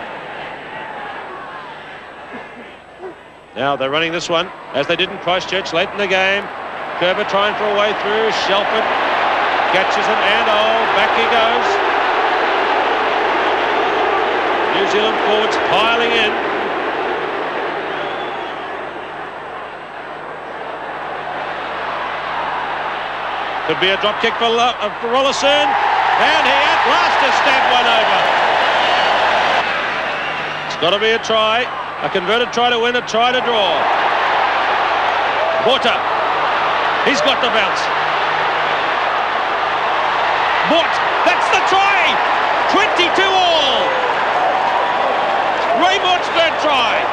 S12: Now they're running this one, as they did in Christchurch late in the game. Kerber trying for a way through. Shelford catches him, and oh, back he goes. New Zealand forwards piling in. Could be a drop kick for Rollison, and he at last has stabbed one over. It's got to be a try, a converted try to win, a try to draw. Porter, he's got the bounce. Mort, that's the try! 22 all! Ray Mort's third try.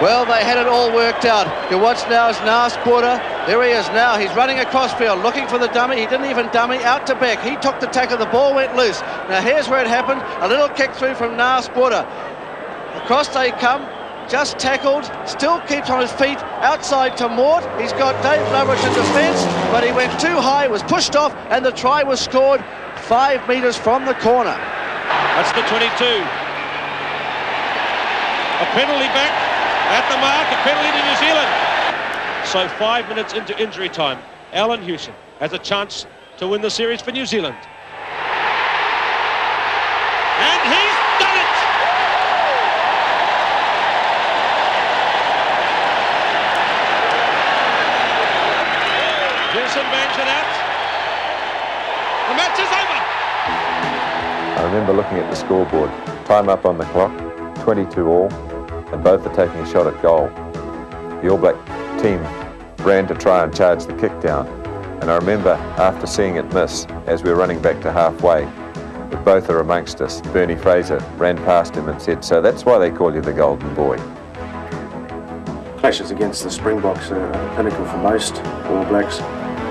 S11: Well, they had it all worked out. You watch now is Nas Porter. There he is now. He's running across field, looking for the dummy. He didn't even dummy. Out to Beck. He took the tackle. The ball went loose. Now here's where it happened. A little kick through from Nas Porter. Across they come. Just tackled. Still keeps on his feet. Outside to Mort. He's got Dave Loveridge in defence, but he went too high, was pushed off, and the try was scored 5 metres from the corner.
S12: That's the 22. A penalty back. At the mark, a penalty to New Zealand. So 5 minutes into injury time, Alan Hewson has a chance to win the series for New Zealand. And he's done it! Hewson bangs it out. The match is over!
S13: I remember looking at the scoreboard. Time up on the clock, 22 all. And both are taking a shot at goal. The All Black team ran to try and charge the kick down, and I remember after seeing it miss, as we were running back to halfway, that both are amongst us. Bernie Fraser ran past him and said, "So that's why they call you the Golden Boy."
S10: clashes against the Springboks are a pinnacle for most All Blacks.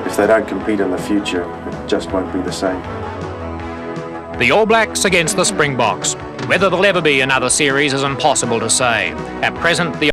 S10: If they don't compete in the future, it just won't be the same.
S1: The All Blacks against the Springboks. Whether there'll ever be another series is impossible to say. At present, the